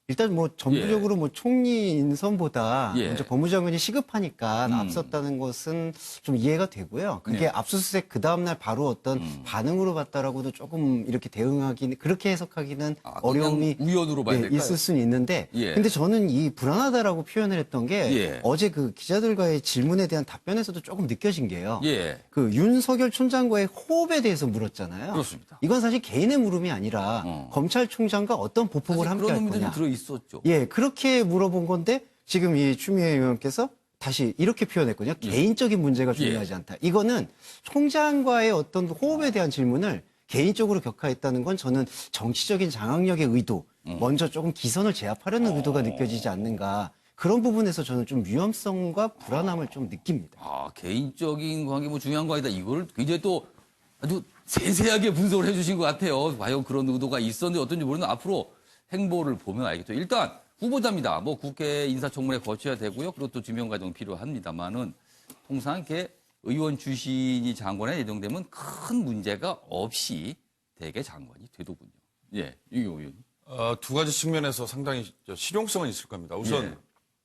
일단 뭐 전부적으로 뭐 총리 인선보다 예. 먼저 법무장관이 시급하니까 앞섰다는 것은 좀 이해가 되고요. 그게 네. 압수수색 그 다음날 바로 어떤 반응으로 봤다라고도 조금 이렇게 대응하기는 그렇게 해석하기는 어려움이 그냥 우연으로 봐야 될까요? 있을 수는 있는데 예. 근데 저는 이 불안하다라고 표현을 했던 게 예. 어제 그 기자들과의 질문에 대한 답변에서도 조금 느껴진 게요. 예. 그 윤석열 총장과의 호흡에 대해서 물었잖아요. 그렇습니다. 이건 사실 개인의 물음이 아니라 검찰총장과 어떤 보폭을 사실 함께 그런 할 의미들이 거냐. 들어 있었죠. 예, 그렇게 물어본 건데 지금 이 추미애 의원께서 다시 이렇게 표현했거든요. 개인적인 문제가 중요하지 않다. 이거는 총장과의 어떤 호흡에 대한 질문을 개인적으로 격하했다는 건 저는 정치적인 장악력의 의도, 먼저 조금 기선을 제압하려는 의도가 느껴지지 않는가. 그런 부분에서 저는 좀 위험성과 불안함을 좀 느낍니다. 아, 개인적인 관계 뭐 중요한 거 아니다. 이걸 굉장히 또 아주 세세하게 분석을 해주신 것 같아요. 과연 그런 의도가 있었는지 어떤지 모르는 앞으로 행보를 보면 알겠죠. 일단 후보자입니다. 뭐 국회 인사청문회 거쳐야 되고요. 그리고 또 지명 과정 필요합니다만은 통상 이렇게 의원 출신이 장관에 예정되면 큰 문제가 없이 대개 장관이 되더군요. 예, 유경 의원님. 두 가지 측면에서 상당히 실용성은 있을 겁니다. 우선 예.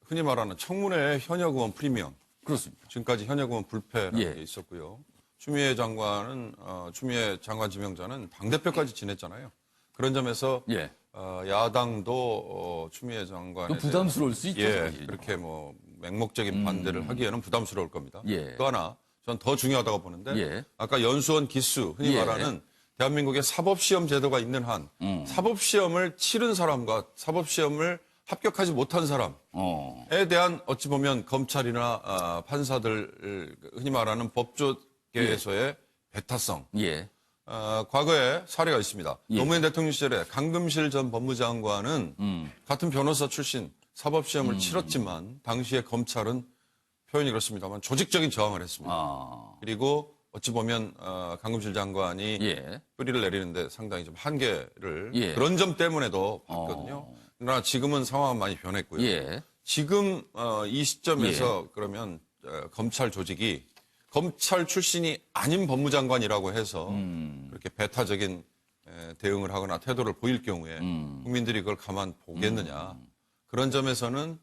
흔히 말하는 청문회 현역 의원 프리미엄. 그렇습니다. 지금까지 현역 의원 불패라는 예. 게 있었고요. 추미애 장관 지명자는 당대표까지 지냈잖아요. 그런 점에서 예. 야당도 추미애 장관에 좀 부담스러울 수 있죠. 예, 사실. 그렇게 뭐 맹목적인 반대를 하기에는 부담스러울 겁니다. 예. 또 하나 전 더 중요하다고 보는데 예. 아까 연수원 기수 흔히 예. 말하는 대한민국의 사법시험 제도가 있는 한 사법시험을 치른 사람과 사법시험을 합격하지 못한 사람에 대한 어찌 보면 검찰이나 판사들 흔히 말하는 법조계에서의 배타성 예. 과거에 사례가 있습니다. 예. 노무현 대통령 시절에 강금실 전 법무장관은 같은 변호사 출신 사법시험을 치렀지만 당시에 검찰은 표현이 그렇습니다만 조직적인 저항을 했습니다. 그리고 어찌 보면 강금실 장관이 예. 뿌리를 내리는데 상당히 좀 한계를 예. 그런 점 때문에도 봤거든요. 그러나 지금은 상황은 많이 변했고요. 예. 지금 이 시점에서 그러면 검찰 조직이 검찰 출신이 아닌 법무장관이라고 해서 그렇게 배타적인 대응을 하거나 태도를 보일 경우에 국민들이 그걸 가만 보겠느냐. 그런 점에서는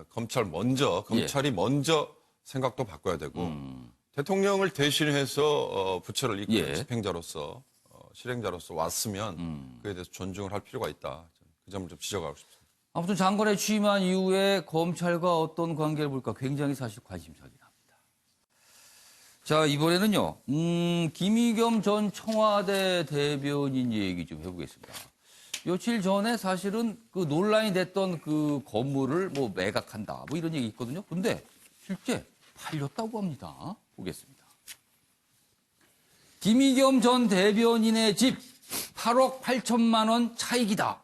검찰이 먼저 생각도 바꿔야 되고 대통령을 대신해서 부처를 이끄는 예. 집행자로서 실행자로서 왔으면 그에 대해서 존중을 할 필요가 있다. 그 점을 좀 지적하고 싶습니다. 아무튼 장관에 취임한 이후에 검찰과 어떤 관계를 볼까 굉장히 사실 관심사긴 합니다. 자, 이번에는요, 김의겸 전 청와대 대변인 얘기 좀 해보겠습니다. 며칠 전에 사실은 그 논란이 됐던 그 건물을 뭐 매각한다, 뭐 이런 얘기 있거든요. 근데 실제 팔렸다고 합니다. 보겠습니다. 김의겸 전 대변인의 집 8억 8천만 원 차익이다.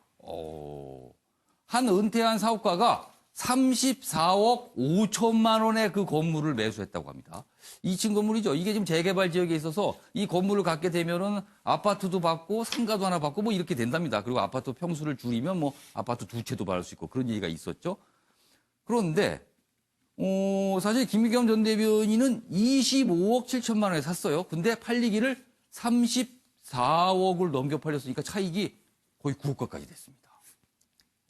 한 은퇴한 사업가가 34억 5천만 원의 그 건물을 매수했다고 합니다. 2층 건물이죠. 이게 지금 재개발 지역에 있어서 이 건물을 갖게 되면은 아파트도 받고 상가도 하나 받고 뭐 이렇게 된답니다. 그리고 아파트 평수를 줄이면 뭐 아파트 두 채도 받을 수 있고 그런 얘기가 있었죠. 그런데 사실 김의겸 전 대변인은 25억 7천만 원에 샀어요. 근데 팔리기를 34억을 넘겨 팔렸으니까 차익이 거의 9억 가까이 됐습니다.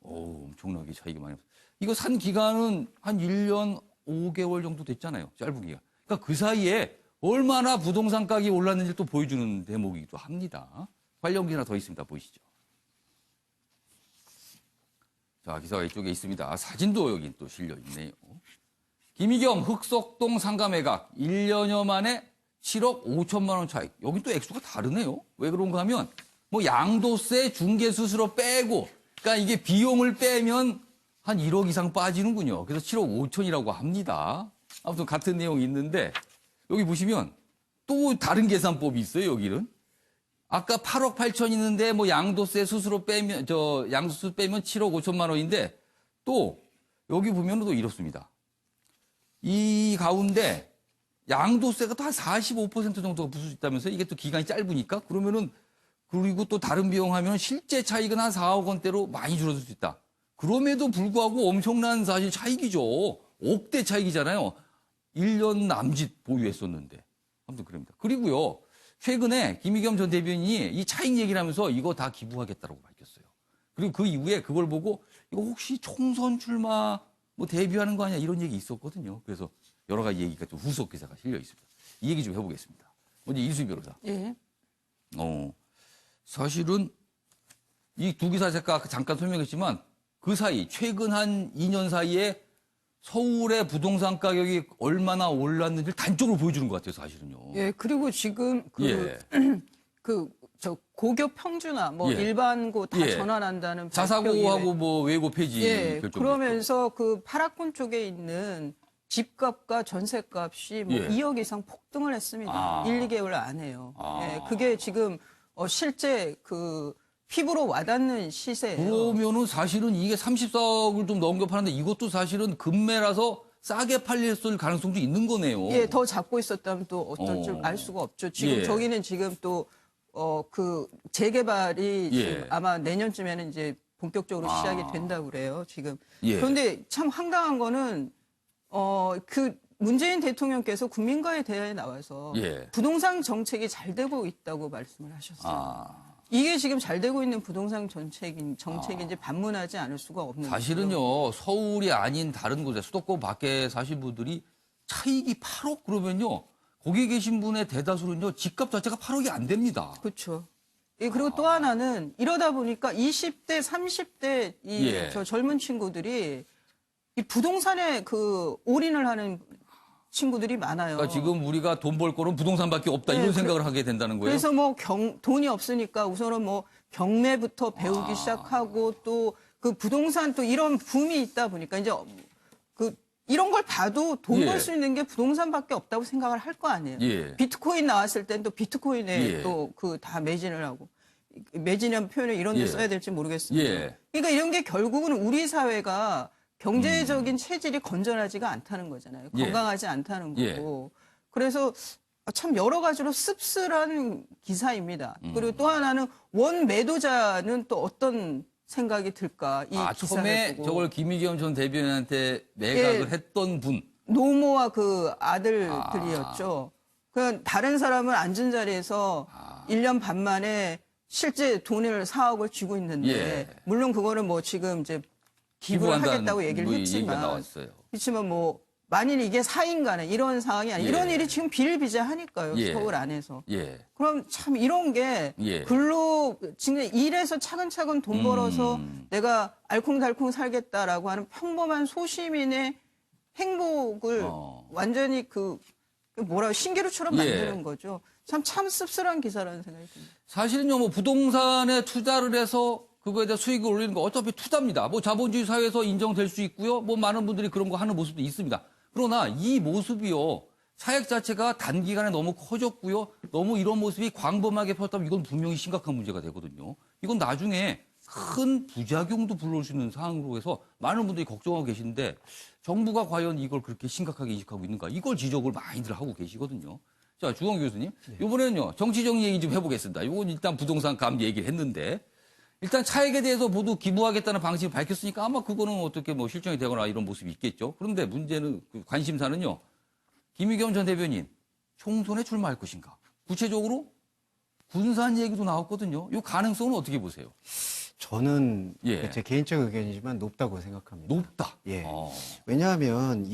엄청나게 차익이 많이 났어요. 이거 산 기간은 한 1년 5개월 정도 됐잖아요. 짧은 기간. 그러니까 그 사이에 얼마나 부동산 가격이 올랐는지 또 보여주는 대목이기도 합니다. 관련 기사 더 있습니다. 보이시죠? 자, 기사가 이쪽에 있습니다. 사진도 여기 또 실려 있네요. 김의겸 흑석동 상가 매각 1년여 만에 7억 5천만 원 차익. 여기 또 액수가 다르네요. 왜 그런가 하면 뭐 양도세, 중개수수료 빼고 그러니까 이게 비용을 빼면 한 1억 이상 빠지는군요. 그래서 7억 5천이라고 합니다. 아무튼 같은 내용이 있는데 여기 보시면 또 다른 계산법이 있어요. 여기는 아까 8억 8천 있는데 뭐 양도세 수수료 빼면 양수수 빼면 7억 5천만 원인데 또 여기 보면은 또 이렇습니다. 이 가운데 양도세가 또 한 45% 정도가 붙을 수 있다면서요. 이게 또 기간이 짧으니까 그러면은 그리고 또 다른 비용 하면 실제 차익은 한 4억 원대로 많이 줄어들 수 있다. 그럼에도 불구하고 엄청난 사실 차익이죠. 억대 차익이잖아요. 1년 남짓 보유했었는데. 아무튼 그럽니다. 그리고요. 최근에 김의겸 전 대변인이 이 차익 얘기를 하면서 이거 다 기부하겠다라고 밝혔어요. 그리고 그 이후에 그걸 보고 이거 혹시 총선 출마 뭐 데뷔하는 거 아니야 이런 얘기 있었거든요. 그래서 여러 가지 얘기가 좀 후속 기사가 실려 있습니다. 이 얘기 좀 해보겠습니다. 먼저 이수희 변호사. 예. 사실은 이 두 기사 제가 잠깐 설명했지만 그 사이 최근 한 2년 사이에 서울의 부동산 가격이 얼마나 올랐는지를 단적으로 보여주는 것 같아요, 사실은요. 예, 그리고 지금 저 고교 평준화 뭐 예. 일반고 다 예. 전환한다는 자사고하고 뭐 외고 폐지 결정. 그러면서 그 파라군 쪽에 있는 집값과 전셋값이 뭐 예. 2억 이상 폭등을 했습니다. 1, 2개월 안에요. 예, 그게 지금 실제 그 피부로 와닿는 시세예요. 그러면은 사실은 이게 34억을 좀 넘겨 파는데 이것도 사실은 급매라서 싸게 팔렸을 가능성도 있는 거네요. 예, 더 잡고 있었다면 또 어떨 줄 알 수가 없죠. 지금 예. 저기는 지금 또 그 재개발이 예. 지금 아마 내년쯤에는 이제 본격적으로 시작이 된다고 그래요. 지금. 예. 그런데 참 황당한 거는 그 문재인 대통령께서 국민과의 대화에 나와서 예. 부동산 정책이 잘 되고 있다고 말씀을 하셨어요. 이게 지금 잘 되고 있는 부동산 정책인지 반문하지 않을 수가 없는 사실은요, 서울이 아닌 다른 곳에 수도권 밖에 사신 분들이 차익이 8억 그러면요, 거기 계신 분의 대다수는요, 집값 자체가 8억이 안 됩니다. 그렇죠. 예, 그리고 또 하나는 이러다 보니까 20대, 30대 저 젊은 친구들이 이 부동산에 그 올인을 하는 친구들이 많아요. 그러니까 지금 우리가 돈 벌 거는 부동산밖에 없다 이런 생각을 하게 된다는 거예요. 그래서 뭐 돈이 없으니까 우선은 뭐 경매부터 배우기 시작하고 또 그 부동산 또 이런 붐이 있다 보니까 이제 그 이런 걸 봐도 돈 예. 벌 수 있는 게 부동산밖에 없다고 생각을 할 거 아니에요. 예. 비트코인 나왔을 땐 또 비트코인에 예. 또 그 다 매진을 하고 매진이라는 표현을 이런 데 예. 써야 될지 모르겠습니다. 예. 그러니까 이런 게 결국은 우리 사회가 경제적인 체질이 건전하지가 않다는 거잖아요. 예. 건강하지 않다는 예. 거고. 그래서 참 여러 가지로 씁쓸한 기사입니다. 그리고 또 하나는 원 매도자는 또 어떤 생각이 들까? 이 기사를 처음에 보고. 저걸 김의겸 전 대변인한테 매각을 예. 했던 분. 노모와 그 아들들이었죠. 그 다른 사람은 앉은 자리에서 1년 반 만에 실제 돈을 4억을 쥐고 있는데 예. 물론 그거는 뭐 지금 이제 기부를 기부한다는 하겠다고 얘기를 얘기가 했지만 나왔어요. 그렇지만 뭐 만일 이게 사인간에 이런 상황이 아니 예. 이런 일이 지금 비일비재하니까요. 예. 서울 안에서. 예. 그럼 참 이런 게 예. 글로 지금 일해서 차근차근 돈 벌어서 내가 알콩달콩 살겠다라고 하는 평범한 소시민의 행복을 완전히 그 뭐라 신기루처럼 만드는 예. 거죠. 참 씁쓸한 기사라는 생각이 듭니다. 사실은요, 뭐 부동산에 투자를 해서 그거에 대해 수익을 올리는 거 어차피 투자입니다. 뭐 자본주의 사회에서 인정될 수 있고요. 뭐 많은 분들이 그런 거 하는 모습도 있습니다. 그러나 이 모습이요, 차액 자체가 단기간에 너무 커졌고요. 너무 이런 모습이 광범하게 폈다면 이건 분명히 심각한 문제가 되거든요. 이건 나중에 큰 부작용도 불러올 수 있는 상황으로 해서 많은 분들이 걱정하고 계시는데 정부가 과연 이걸 그렇게 심각하게 인식하고 있는가? 이걸 지적을 많이들 하고 계시거든요. 자, 주원 교수님. 이번에는요, 정치적인 얘기 좀 해보겠습니다. 이건 일단 부동산 감 얘기를 했는데 일단 차액에 대해서 모두 기부하겠다는 방식을 밝혔으니까 아마 그거는 어떻게 뭐 실정이 되거나 이런 모습이 있겠죠. 그런데 문제는, 관심사는요, 김의겸 전 대변인, 총선에 출마할 것인가? 구체적으로 군산 얘기도 나왔거든요. 이 가능성은 어떻게 보세요? 저는 예. 제 개인적 의견이지만 높다고 생각합니다. 높다. 예. 왜냐하면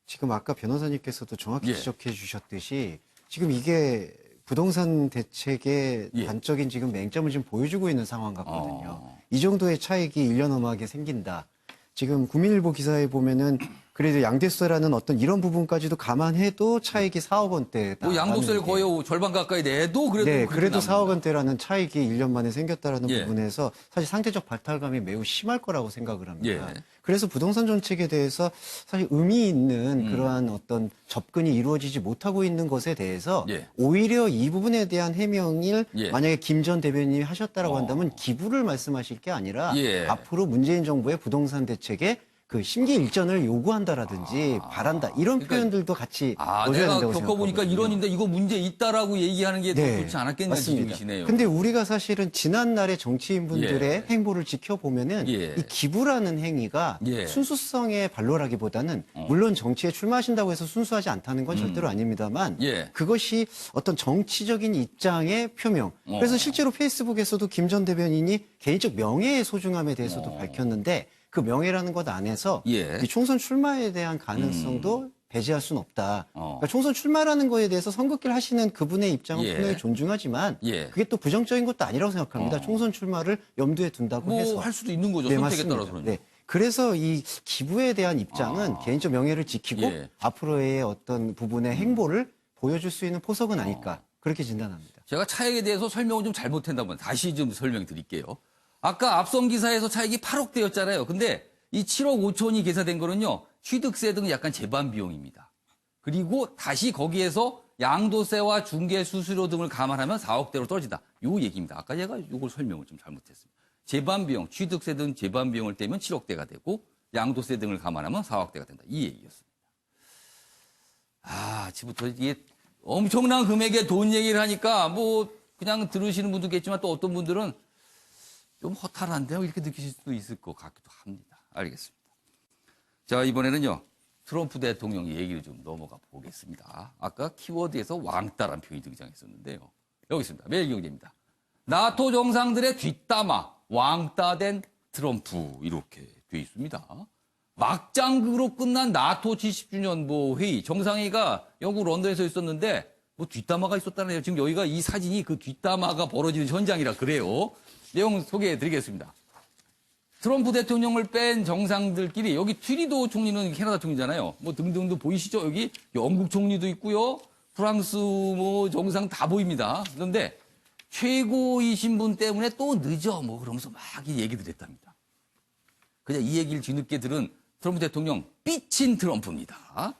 지금 아까 변호사님께서도 정확히 예. 지적해 주셨듯이 지금 이게 부동산 대책의 예. 단적인 지금 맹점을 지금 보여주고 있는 상황 같거든요. 이 정도의 차익이 1년 넘어하게 생긴다. 지금 국민일보 기사에 보면은 그래도 양도세라는 어떤 이런 부분까지도 감안해도 차익이 4억 원대다. 뭐 양도세를 거의 절반 가까이 내도 그래도 네, 그렇게 그래도 남는다. 4억 원대라는 차익이 1년 만에 생겼다라는 예. 부분에서 사실 상대적 박탈감이 매우 심할 거라고 생각을 합니다. 예. 그래서 부동산 정책에 대해서 사실 의미 있는 그러한 어떤 접근이 이루어지지 못하고 있는 것에 대해서 예. 오히려 이 부분에 대한 해명을 예. 만약에 김 전 대변인이 하셨다라고 한다면 기부를 말씀하실 게 아니라 예. 앞으로 문재인 정부의 부동산 대책에 그 심기일전을 요구한다라든지 바란다 이런 그러니까 표현들도 같이 넣어줘야 내가 된다고 겪어보니까 생각하거든요. 이런인데 이거 문제 있다라고 얘기하는 게 더 좋지 않았겠냐는 맞습니다. 지적이시네요. 근데 우리가 사실은 지난날의 정치인분들의 행보를 지켜보면은 예. 이 기부라는 행위가 예. 순수성의 발로라기보다는 물론 정치에 출마하신다고 해서 순수하지 않다는 건 절대로 아닙니다만 예. 그것이 어떤 정치적인 입장의 표명. 그래서 실제로 페이스북에서도 김 전 대변인이 개인적 명예의 소중함에 대해서도 밝혔는데 그 명예라는 것 안에서 예. 이 총선 출마에 대한 가능성도 배제할 수는 없다. 그러니까 총선 출마라는 거에 대해서 선긋기를 하시는 그분의 입장은 예. 분명히 존중하지만 예. 그게 또 부정적인 것도 아니라고 생각합니다. 총선 출마를 염두에 둔다고 해서. 뭐 할 수도 있는 거죠. 네, 선택에 맞습니다. 따라서는. 네. 그래서 이 기부에 대한 입장은 개인적 명예를 지키고 예. 앞으로의 어떤 부분의 행보를 보여줄 수 있는 포석은 아닐까 그렇게 진단합니다. 제가 차액에 대해서 설명을 좀 잘못했다면 다시 좀 설명드릴게요. 아까 앞선 기사에서 차익이 8억대였잖아요. 근데 이 7억 5천이 계산된 거는요. 취득세 등 약간 재반 비용입니다. 그리고 다시 거기에서 양도세와 중개 수수료 등을 감안하면 4억대로 떨어진다. 요 얘기입니다. 아까 제가 요걸 설명을 좀 잘못했습니다. 재반 비용, 취득세 등 재반 비용을 떼면 7억대가 되고 양도세 등을 감안하면 4억대가 된다. 이 얘기였습니다. 아침부터 이게 엄청난 금액의 돈 얘기를 하니까 뭐 그냥 들으시는 분도 있겠지만 또 어떤 분들은 좀 허탈한데요. 이렇게 느끼실 수도 있을 것 같기도 합니다. 알겠습니다. 자, 이번에는요. 트럼프 대통령 얘기를 좀 넘어가 보겠습니다. 아까 키워드에서 왕따란 표현이 등장했었는데요. 여기 있습니다. 매일경제입니다. 나토 정상들의 뒷담화, 왕따된 트럼프 이렇게 돼 있습니다. 막장극으로 끝난 나토 70주년 뭐 회의, 정상회의가 영국 런던에서 있었는데 뭐 뒷담화가 있었다네요. 지금 여기가 이 사진이 그 뒷담화가 벌어지는 현장이라 그래요. 내용 소개해 드리겠습니다. 트럼프 대통령을 뺀 정상들끼리 여기 트리도 총리는 캐나다 총리잖아요. 뭐 등등도 보이시죠? 여기 영국 총리도 있고요. 프랑스 뭐 정상 다 보입니다. 그런데 최고이신 분 때문에 또 늦어 뭐 그러면서 막 이 얘기들 했답니다. 그냥 이 얘기를 뒤늦게 들은 트럼프 대통령 삐친 트럼프입니다.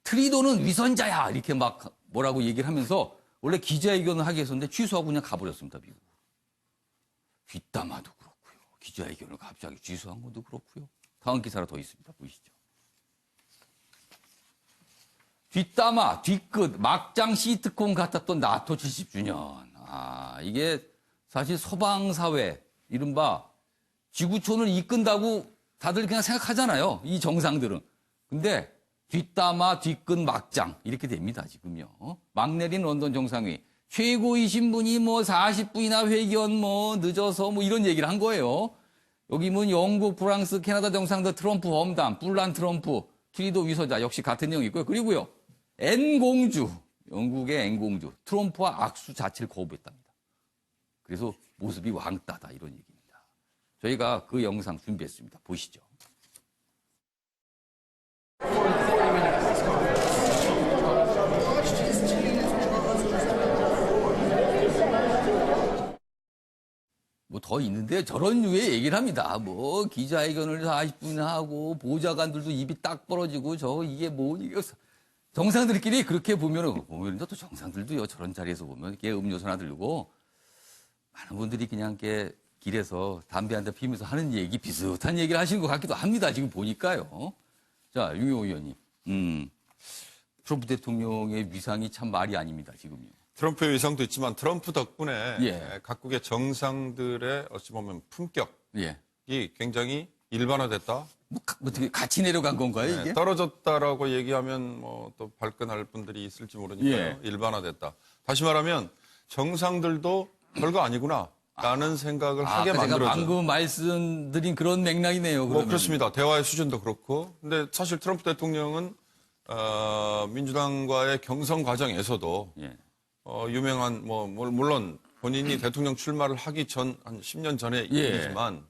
트리도는 위선자야 이렇게 막 뭐라고 얘기를 하면서 원래 기자회견을 하기 위해서인데 취소하고 그냥 가버렸습니다. 미국. 뒷담화도 그렇고요. 기자회견을 갑자기 취소한 것도 그렇고요. 다음 기사가 더 있습니다. 보시죠. 뒷담화, 뒤끝, 막장 시트콤 같았던 나토 70주년. 이게 사실 서방사회, 이른바 지구촌을 이끈다고 다들 그냥 생각하잖아요. 이 정상들은. 근데 뒷담화, 뒤끝, 막장 이렇게 됩니다. 지금요. 막 내린 런던 정상회. 최고이신 분이 뭐 40분이나 회견 뭐 늦어서 뭐 이런 얘기를 한 거예요. 여기 뭐 영국, 프랑스, 캐나다 정상들 트럼프 험담, 뿔난 트럼프, 트리도 위서자 역시 같은 내용이 있고요. 그리고요. N공주, 영국의 N공주, 트럼프와 악수 자체를 거부했답니다. 그래서 모습이 왕따다 이런 얘기입니다. 저희가 그 영상 준비했습니다. 보시죠. 뭐 더 있는데 저런 류의 얘기를 합니다. 뭐 기자회견을 40분 하고 보좌관들도 입이 딱 벌어지고 이게 뭐 이게 정상들끼리 그렇게 보면은 또 정상들도요 저런 자리에서 보면 이렇게 음료수 하나 들고 많은 분들이 그냥 이렇게 길에서 담배 한 대 피면서 하는 얘기 비슷한 얘기를 하시는 것 같기도 합니다. 지금 보니까요. 자, 윤영호 의원님, 트럼프 대통령의 위상이 참 말이 아닙니다. 지금요. 트럼프의 위상도 있지만 트럼프 덕분에 예. 각국의 정상들의 어찌 보면 품격이 예. 굉장히 일반화됐다. 뭐 어떻게 같이 내려간 건가요, 이게? 네, 떨어졌다라고 얘기하면 뭐 또 발끈할 분들이 있을지 모르니까요. 예. 일반화됐다. 다시 말하면 정상들도 별거 아니구나라는 생각을 하게 제가 만들어줘. 방금 말씀드린 그런 맥락이네요. 뭐 그러면. 그렇습니다. 대화의 수준도 그렇고. 근데 사실 트럼프 대통령은 민주당과의 경선 과정에서도 예. 유명한 물론 본인이 대통령 출마를 하기 전 한 10년 전의 일이지만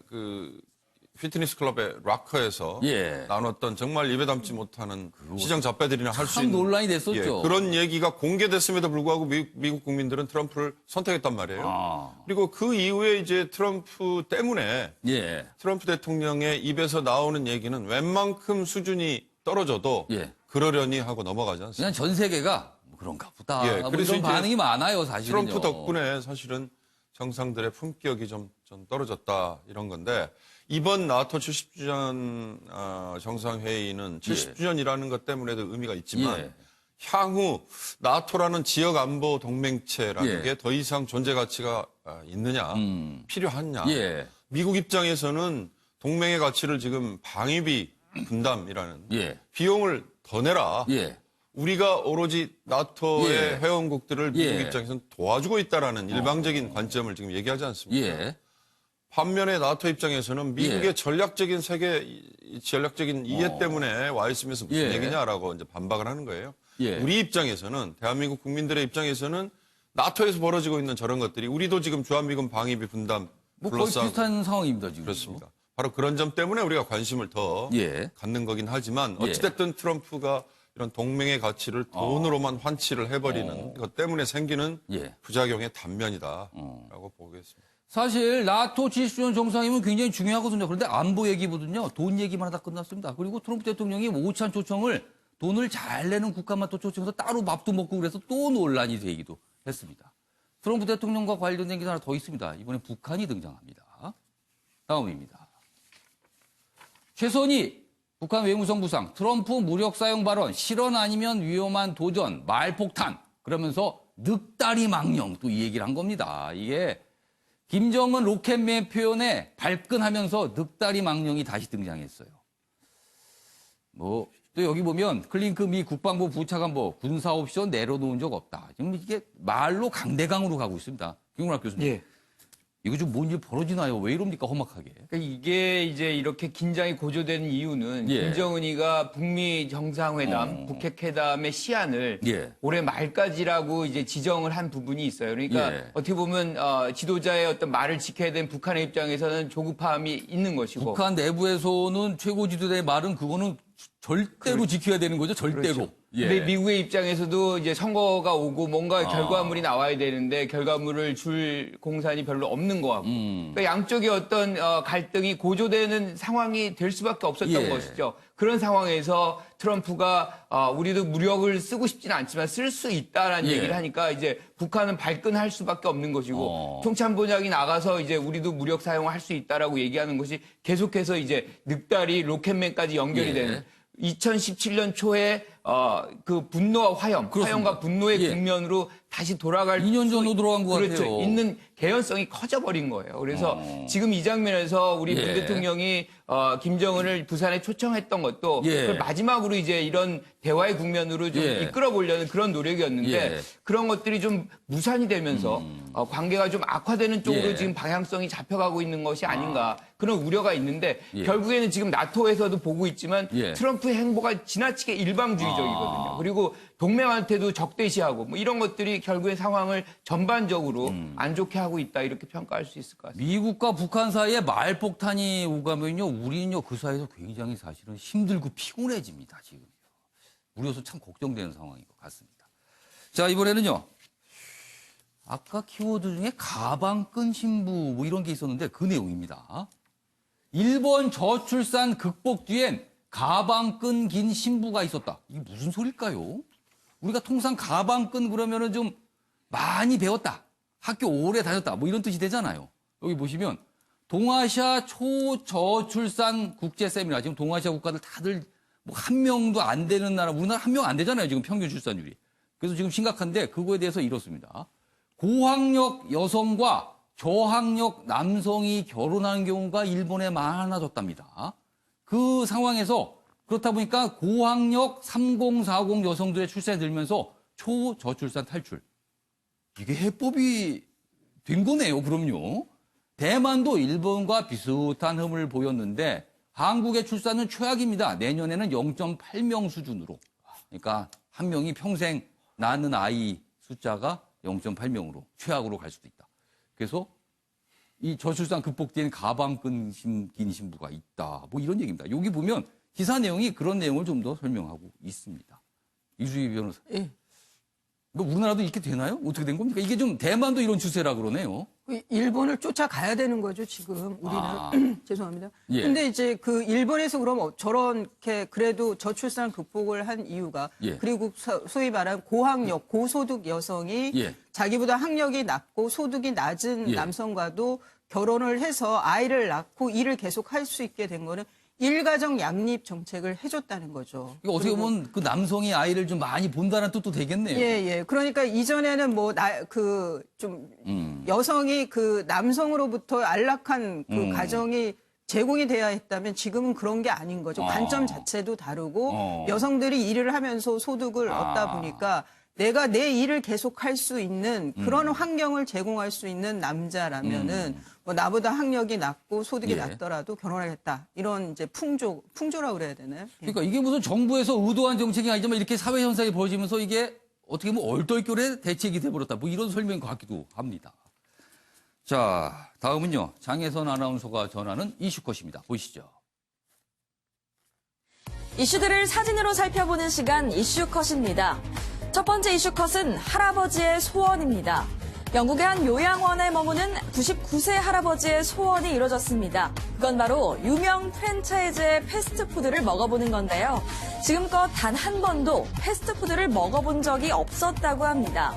그 피트니스 클럽의 락커에서 예. 나눴던 정말 입에 담지 못하는 시장 잡배들이나 할 수 참 있는 논란이 됐었죠. 그런 얘기가 공개됐음에도 불구하고 미국 국민들은 트럼프를 선택했단 말이에요. 그리고 그 이후에 이제 트럼프 때문에 예. 트럼프 대통령의 입에서 나오는 얘기는 웬만큼 수준이 떨어져도 예. 그러려니 하고 넘어가지 않습니까? 그냥 전 세계가 그런가 보다. 예, 뭐 그래서 이런 이제 반응이 많아요, 사실은요. 트럼프 덕분에 사실은 정상들의 품격이 좀 떨어졌다 이런 건데 이번 나토 70주년 정상회의는 70주년이라는 것 때문에도 의미가 있지만 예. 향후 나토라는 지역 안보 동맹체라는 예. 게 더 이상 존재 가치가 있느냐, 필요하냐. 예. 미국 입장에서는 동맹의 가치를 지금 방위비 분담이라는 예. 비용을 더 내라. 예. 우리가 오로지 나토의 예. 회원국들을 미국 예. 입장에서는 도와주고 있다라는 일방적인 관점을 지금 얘기하지 않습니까? 예. 반면에 나토 입장에서는 미국의 예. 전략적인 이해 때문에 와 있으면서 무슨 예. 얘기냐라고 이제 반박을 하는 거예요. 예. 우리 입장에서는 대한민국 국민들의 입장에서는 나토에서 벌어지고 있는 저런 것들이 우리도 지금 주한미군 방위비 분담 뭐 거의 둘러싸고 비슷한 상황입니다, 지금. 그렇습니다. 바로 그런 점 때문에 우리가 관심을 더 예. 갖는 거긴 하지만 어찌됐든 트럼프가 이런 동맹의 가치를 돈으로만 환치를 해버리는 것 때문에 생기는 예. 부작용의 단면이다라고 보겠습니다. 사실 나토 70주년 정상이면 굉장히 중요하거든요. 그런데 안보 얘기보다는요. 돈 얘기만 하다 끝났습니다. 그리고 트럼프 대통령이 오찬 초청을 돈을 잘 내는 국가만 또 초청해서 따로 밥도 먹고 그래서 또 논란이 되기도 했습니다. 트럼프 대통령과 관련된 게 하나 더 있습니다. 이번에 북한이 등장합니다. 다음입니다. 최선희 북한 외무성부상 트럼프 무력 사용 발언 실언 아니면 위험한 도전 말폭탄 그러면서 늑다리 망령 또 이 얘기를 한 겁니다. 이게 김정은 로켓맨 표현에 발끈하면서 늑다리 망령이 다시 등장했어요. 뭐 또 여기 보면 클링크 미 국방부 부차관보 군사 옵션 내려놓은 적 없다. 지금 이게 말로 강대강으로 가고 있습니다. 김문학 교수님. 예. 이거 좀 뭔 일 벌어지나요? 왜 이럽니까 험악하게? 그러니까 이게 이제 이렇게 긴장이 고조되는 이유는 예. 김정은이가 북미 정상회담, 북핵회담의 시한을 예. 올해 말까지라고 이제 지정을 한 부분이 있어요. 그러니까 예. 어떻게 보면 지도자의 어떤 말을 지켜야 되는 북한의 입장에서는 조급함이 있는 것이고 북한 내부에서는 최고 지도자의 말은 그거는 절대로 지켜야 되는 거죠. 절대로. 그렇죠. 예. 근데 미국의 입장에서도 이제 선거가 오고 뭔가 결과물이 나와야 되는데 결과물을 줄 공산이 별로 없는 것 같고 그러니까 양쪽의 어떤 갈등이 고조되는 상황이 될 수밖에 없었던 예. 것이죠. 그런 상황에서 트럼프가 우리도 무력을 쓰고 싶지는 않지만 쓸 수 있다라는 예. 얘기를 하니까 이제 북한은 발끈할 수밖에 없는 것이고 통참부장이 나가서 이제 우리도 무력 사용할 수 있다라고 얘기하는 것이 계속해서 이제 늑다리 로켓맨까지 연결이 예. 되는 2017년 초에 그 분노와 화염, 그렇습니다. 화염과 분노의 예. 국면으로 다시 돌아갈 2년 전으로 돌아간 것 그렇죠. 같아요. 있는 개연성이 커져버린 거예요. 그래서 지금 이 장면에서 우리 예. 문 대통령이 김정은을 부산에 초청했던 것도 예. 그걸 마지막으로 이제 이런 대화의 국면으로 좀 예. 이끌어보려는 그런 노력이었는데 예. 그런 것들이 좀 무산이 되면서 관계가 좀 악화되는 쪽으로 예. 지금 방향성이 잡혀가고 있는 것이 아닌가 그런 우려가 있는데 예. 결국에는 지금 나토에서도 보고 있지만 예. 트럼프의 행보가 지나치게 일방주의적이거든요. 그리고 동맹한테도 적대시하고 뭐 이런 것들이 결국엔 상황을 전반적으로 안 좋게 하고 있다 이렇게 평가할 수 있을 것 같습니다. 미국과 북한 사이에 말폭탄이 오가면요, 우리는요, 그 사이에서 굉장히 사실은 힘들고 피곤해집니다, 지금. 우리로서 참 걱정되는 상황인 것 같습니다. 자, 이번에는요, 아까 키워드 중에 가방끈 신부 뭐 이런 게 있었는데 그 내용입니다. 일본 저출산 극복 뒤엔 가방끈 긴 신부가 있었다. 이게 무슨 소릴까요? 우리가 통상 가방끈 그러면은 좀 많이 배웠다. 학교 오래 다녔다. 뭐 이런 뜻이 되잖아요. 여기 보시면 동아시아 초저출산 국제 세미나 지금 동아시아 국가들 다들 뭐 한 명도 안 되는 나라 우리나라 한 명 안 되잖아요. 지금 평균 출산율이. 그래서 지금 심각한데 그거에 대해서 이렇습니다. 고학력 여성과 저학력 남성이 결혼하는 경우가 일본에 많아졌답니다. 그 상황에서 그렇다 보니까 고학력 3040 여성들의 출산이 늘면서 초저출산 탈출. 이게 해법이 된 거네요. 그럼요. 대만도 일본과 비슷한 흐름을 보였는데 한국의 출산은 최악입니다. 내년에는 0.8명 수준으로. 그러니까 한 명이 평생 낳는 아이 숫자가 0.8명으로 최악으로 갈 수도 있다. 그래서 이 저출산 극복 뒤엔 가방끈 긴 신부가 있다. 뭐 이런 얘기입니다. 여기 보면 기사 내용이 그런 내용을 좀 더 설명하고 있습니다. 이수희 변호사. 예. 이거 우리나라도 이렇게 되나요? 어떻게 된 겁니까? 이게 좀 대만도 이런 추세라 그러네요. 일본을 쫓아가야 되는 거죠, 지금. 우리는. 죄송합니다. 예. 근데 이제 그 일본에서 그럼 저렇게 그래도 저출산 극복을 한 이유가 예. 그리고 소위 말한 고학력, 고소득 여성이 예. 자기보다 학력이 낮고 소득이 낮은 예. 남성과도 결혼을 해서 아이를 낳고 일을 계속 할 수 있게 된 거는 일가정 양립 정책을 해줬다는 거죠. 그러니까 어떻게 보면 그 남성이 아이를 좀 많이 본다는 뜻도 되겠네요. 예, 예. 그러니까 이전에는 뭐, 여성이 그 남성으로부터 안락한 그 가정이 제공이 돼야 했다면 지금은 그런 게 아닌 거죠. 관점 자체도 다르고 여성들이 일을 하면서 소득을 얻다 보니까 내가 내 일을 계속할 수 있는 그런 환경을 제공할 수 있는 남자라면은 뭐 나보다 학력이 낮고 소득이 예. 낮더라도 결혼하겠다. 이런 이제 풍조라고 그래야 되나요? 예. 그러니까 이게 무슨 정부에서 의도한 정책이 아니지만 이렇게 사회 현상이 벌어지면서 이게 어떻게 보면 얼떨결에 대책이 돼버렸다. 뭐 이런 설명인 것 같기도 합니다. 자, 다음은요. 장혜선 아나운서가 전하는 이슈컷입니다. 보시죠. 이슈들을 사진으로 살펴보는 시간 이슈컷입니다. 첫 번째 이슈컷은 할아버지의 소원입니다. 영국의 한 요양원에 머무는 99세 할아버지의 소원이 이뤄졌습니다. 그건 바로 유명 프랜차이즈의 패스트푸드를 먹어보는 건데요. 지금껏 단 한 번도 패스트푸드를 먹어본 적이 없었다고 합니다.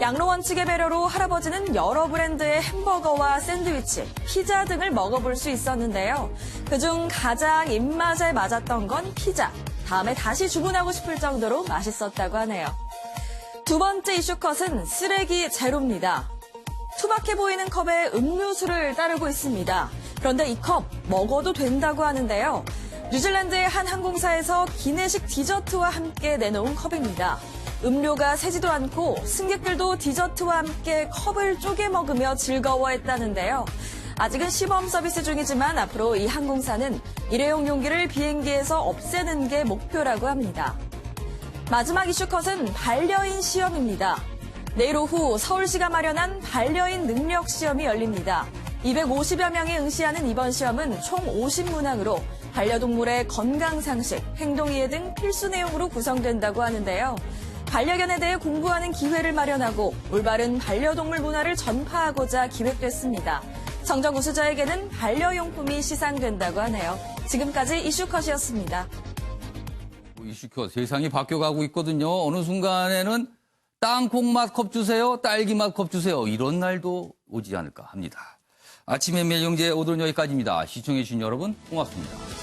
양로 원칙의 배려로 할아버지는 여러 브랜드의 햄버거와 샌드위치, 피자 등을 먹어볼 수 있었는데요. 그중 가장 입맛에 맞았던 건 피자. 다음에 다시 주문하고 싶을 정도로 맛있었다고 하네요. 두 번째 이슈컷은 쓰레기 제로입니다. 투박해 보이는 컵에 음료수를 따르고 있습니다. 그런데 이 컵 먹어도 된다고 하는데요. 뉴질랜드의 한 항공사에서 기내식 디저트와 함께 내놓은 컵입니다. 음료가 새지도 않고 승객들도 디저트와 함께 컵을 쪼개 먹으며 즐거워했다는데요. 아직은 시범 서비스 중이지만 앞으로 이 항공사는 일회용 용기를 비행기에서 없애는 게 목표라고 합니다. 마지막 이슈컷은 반려인 시험입니다. 내일 오후 서울시가 마련한 반려인 능력 시험이 열립니다. 250여 명이 응시하는 이번 시험은 총 50문항으로 반려동물의 건강상식, 행동이해 등 필수 내용으로 구성된다고 하는데요. 반려견에 대해 공부하는 기회를 마련하고 올바른 반려동물 문화를 전파하고자 기획됐습니다. 정정 우수자에게는 반려용품이 시상된다고 하네요. 지금까지 이슈컷이었습니다. 이슈컷 세상이 바뀌어가고 있거든요. 어느 순간에는 땅콩 맛 컵 주세요, 딸기 맛 컵 주세요. 이런 날도 오지 않을까 합니다. 아침의 매경제 오늘은 여기까지입니다. 시청해주신 여러분 고맙습니다.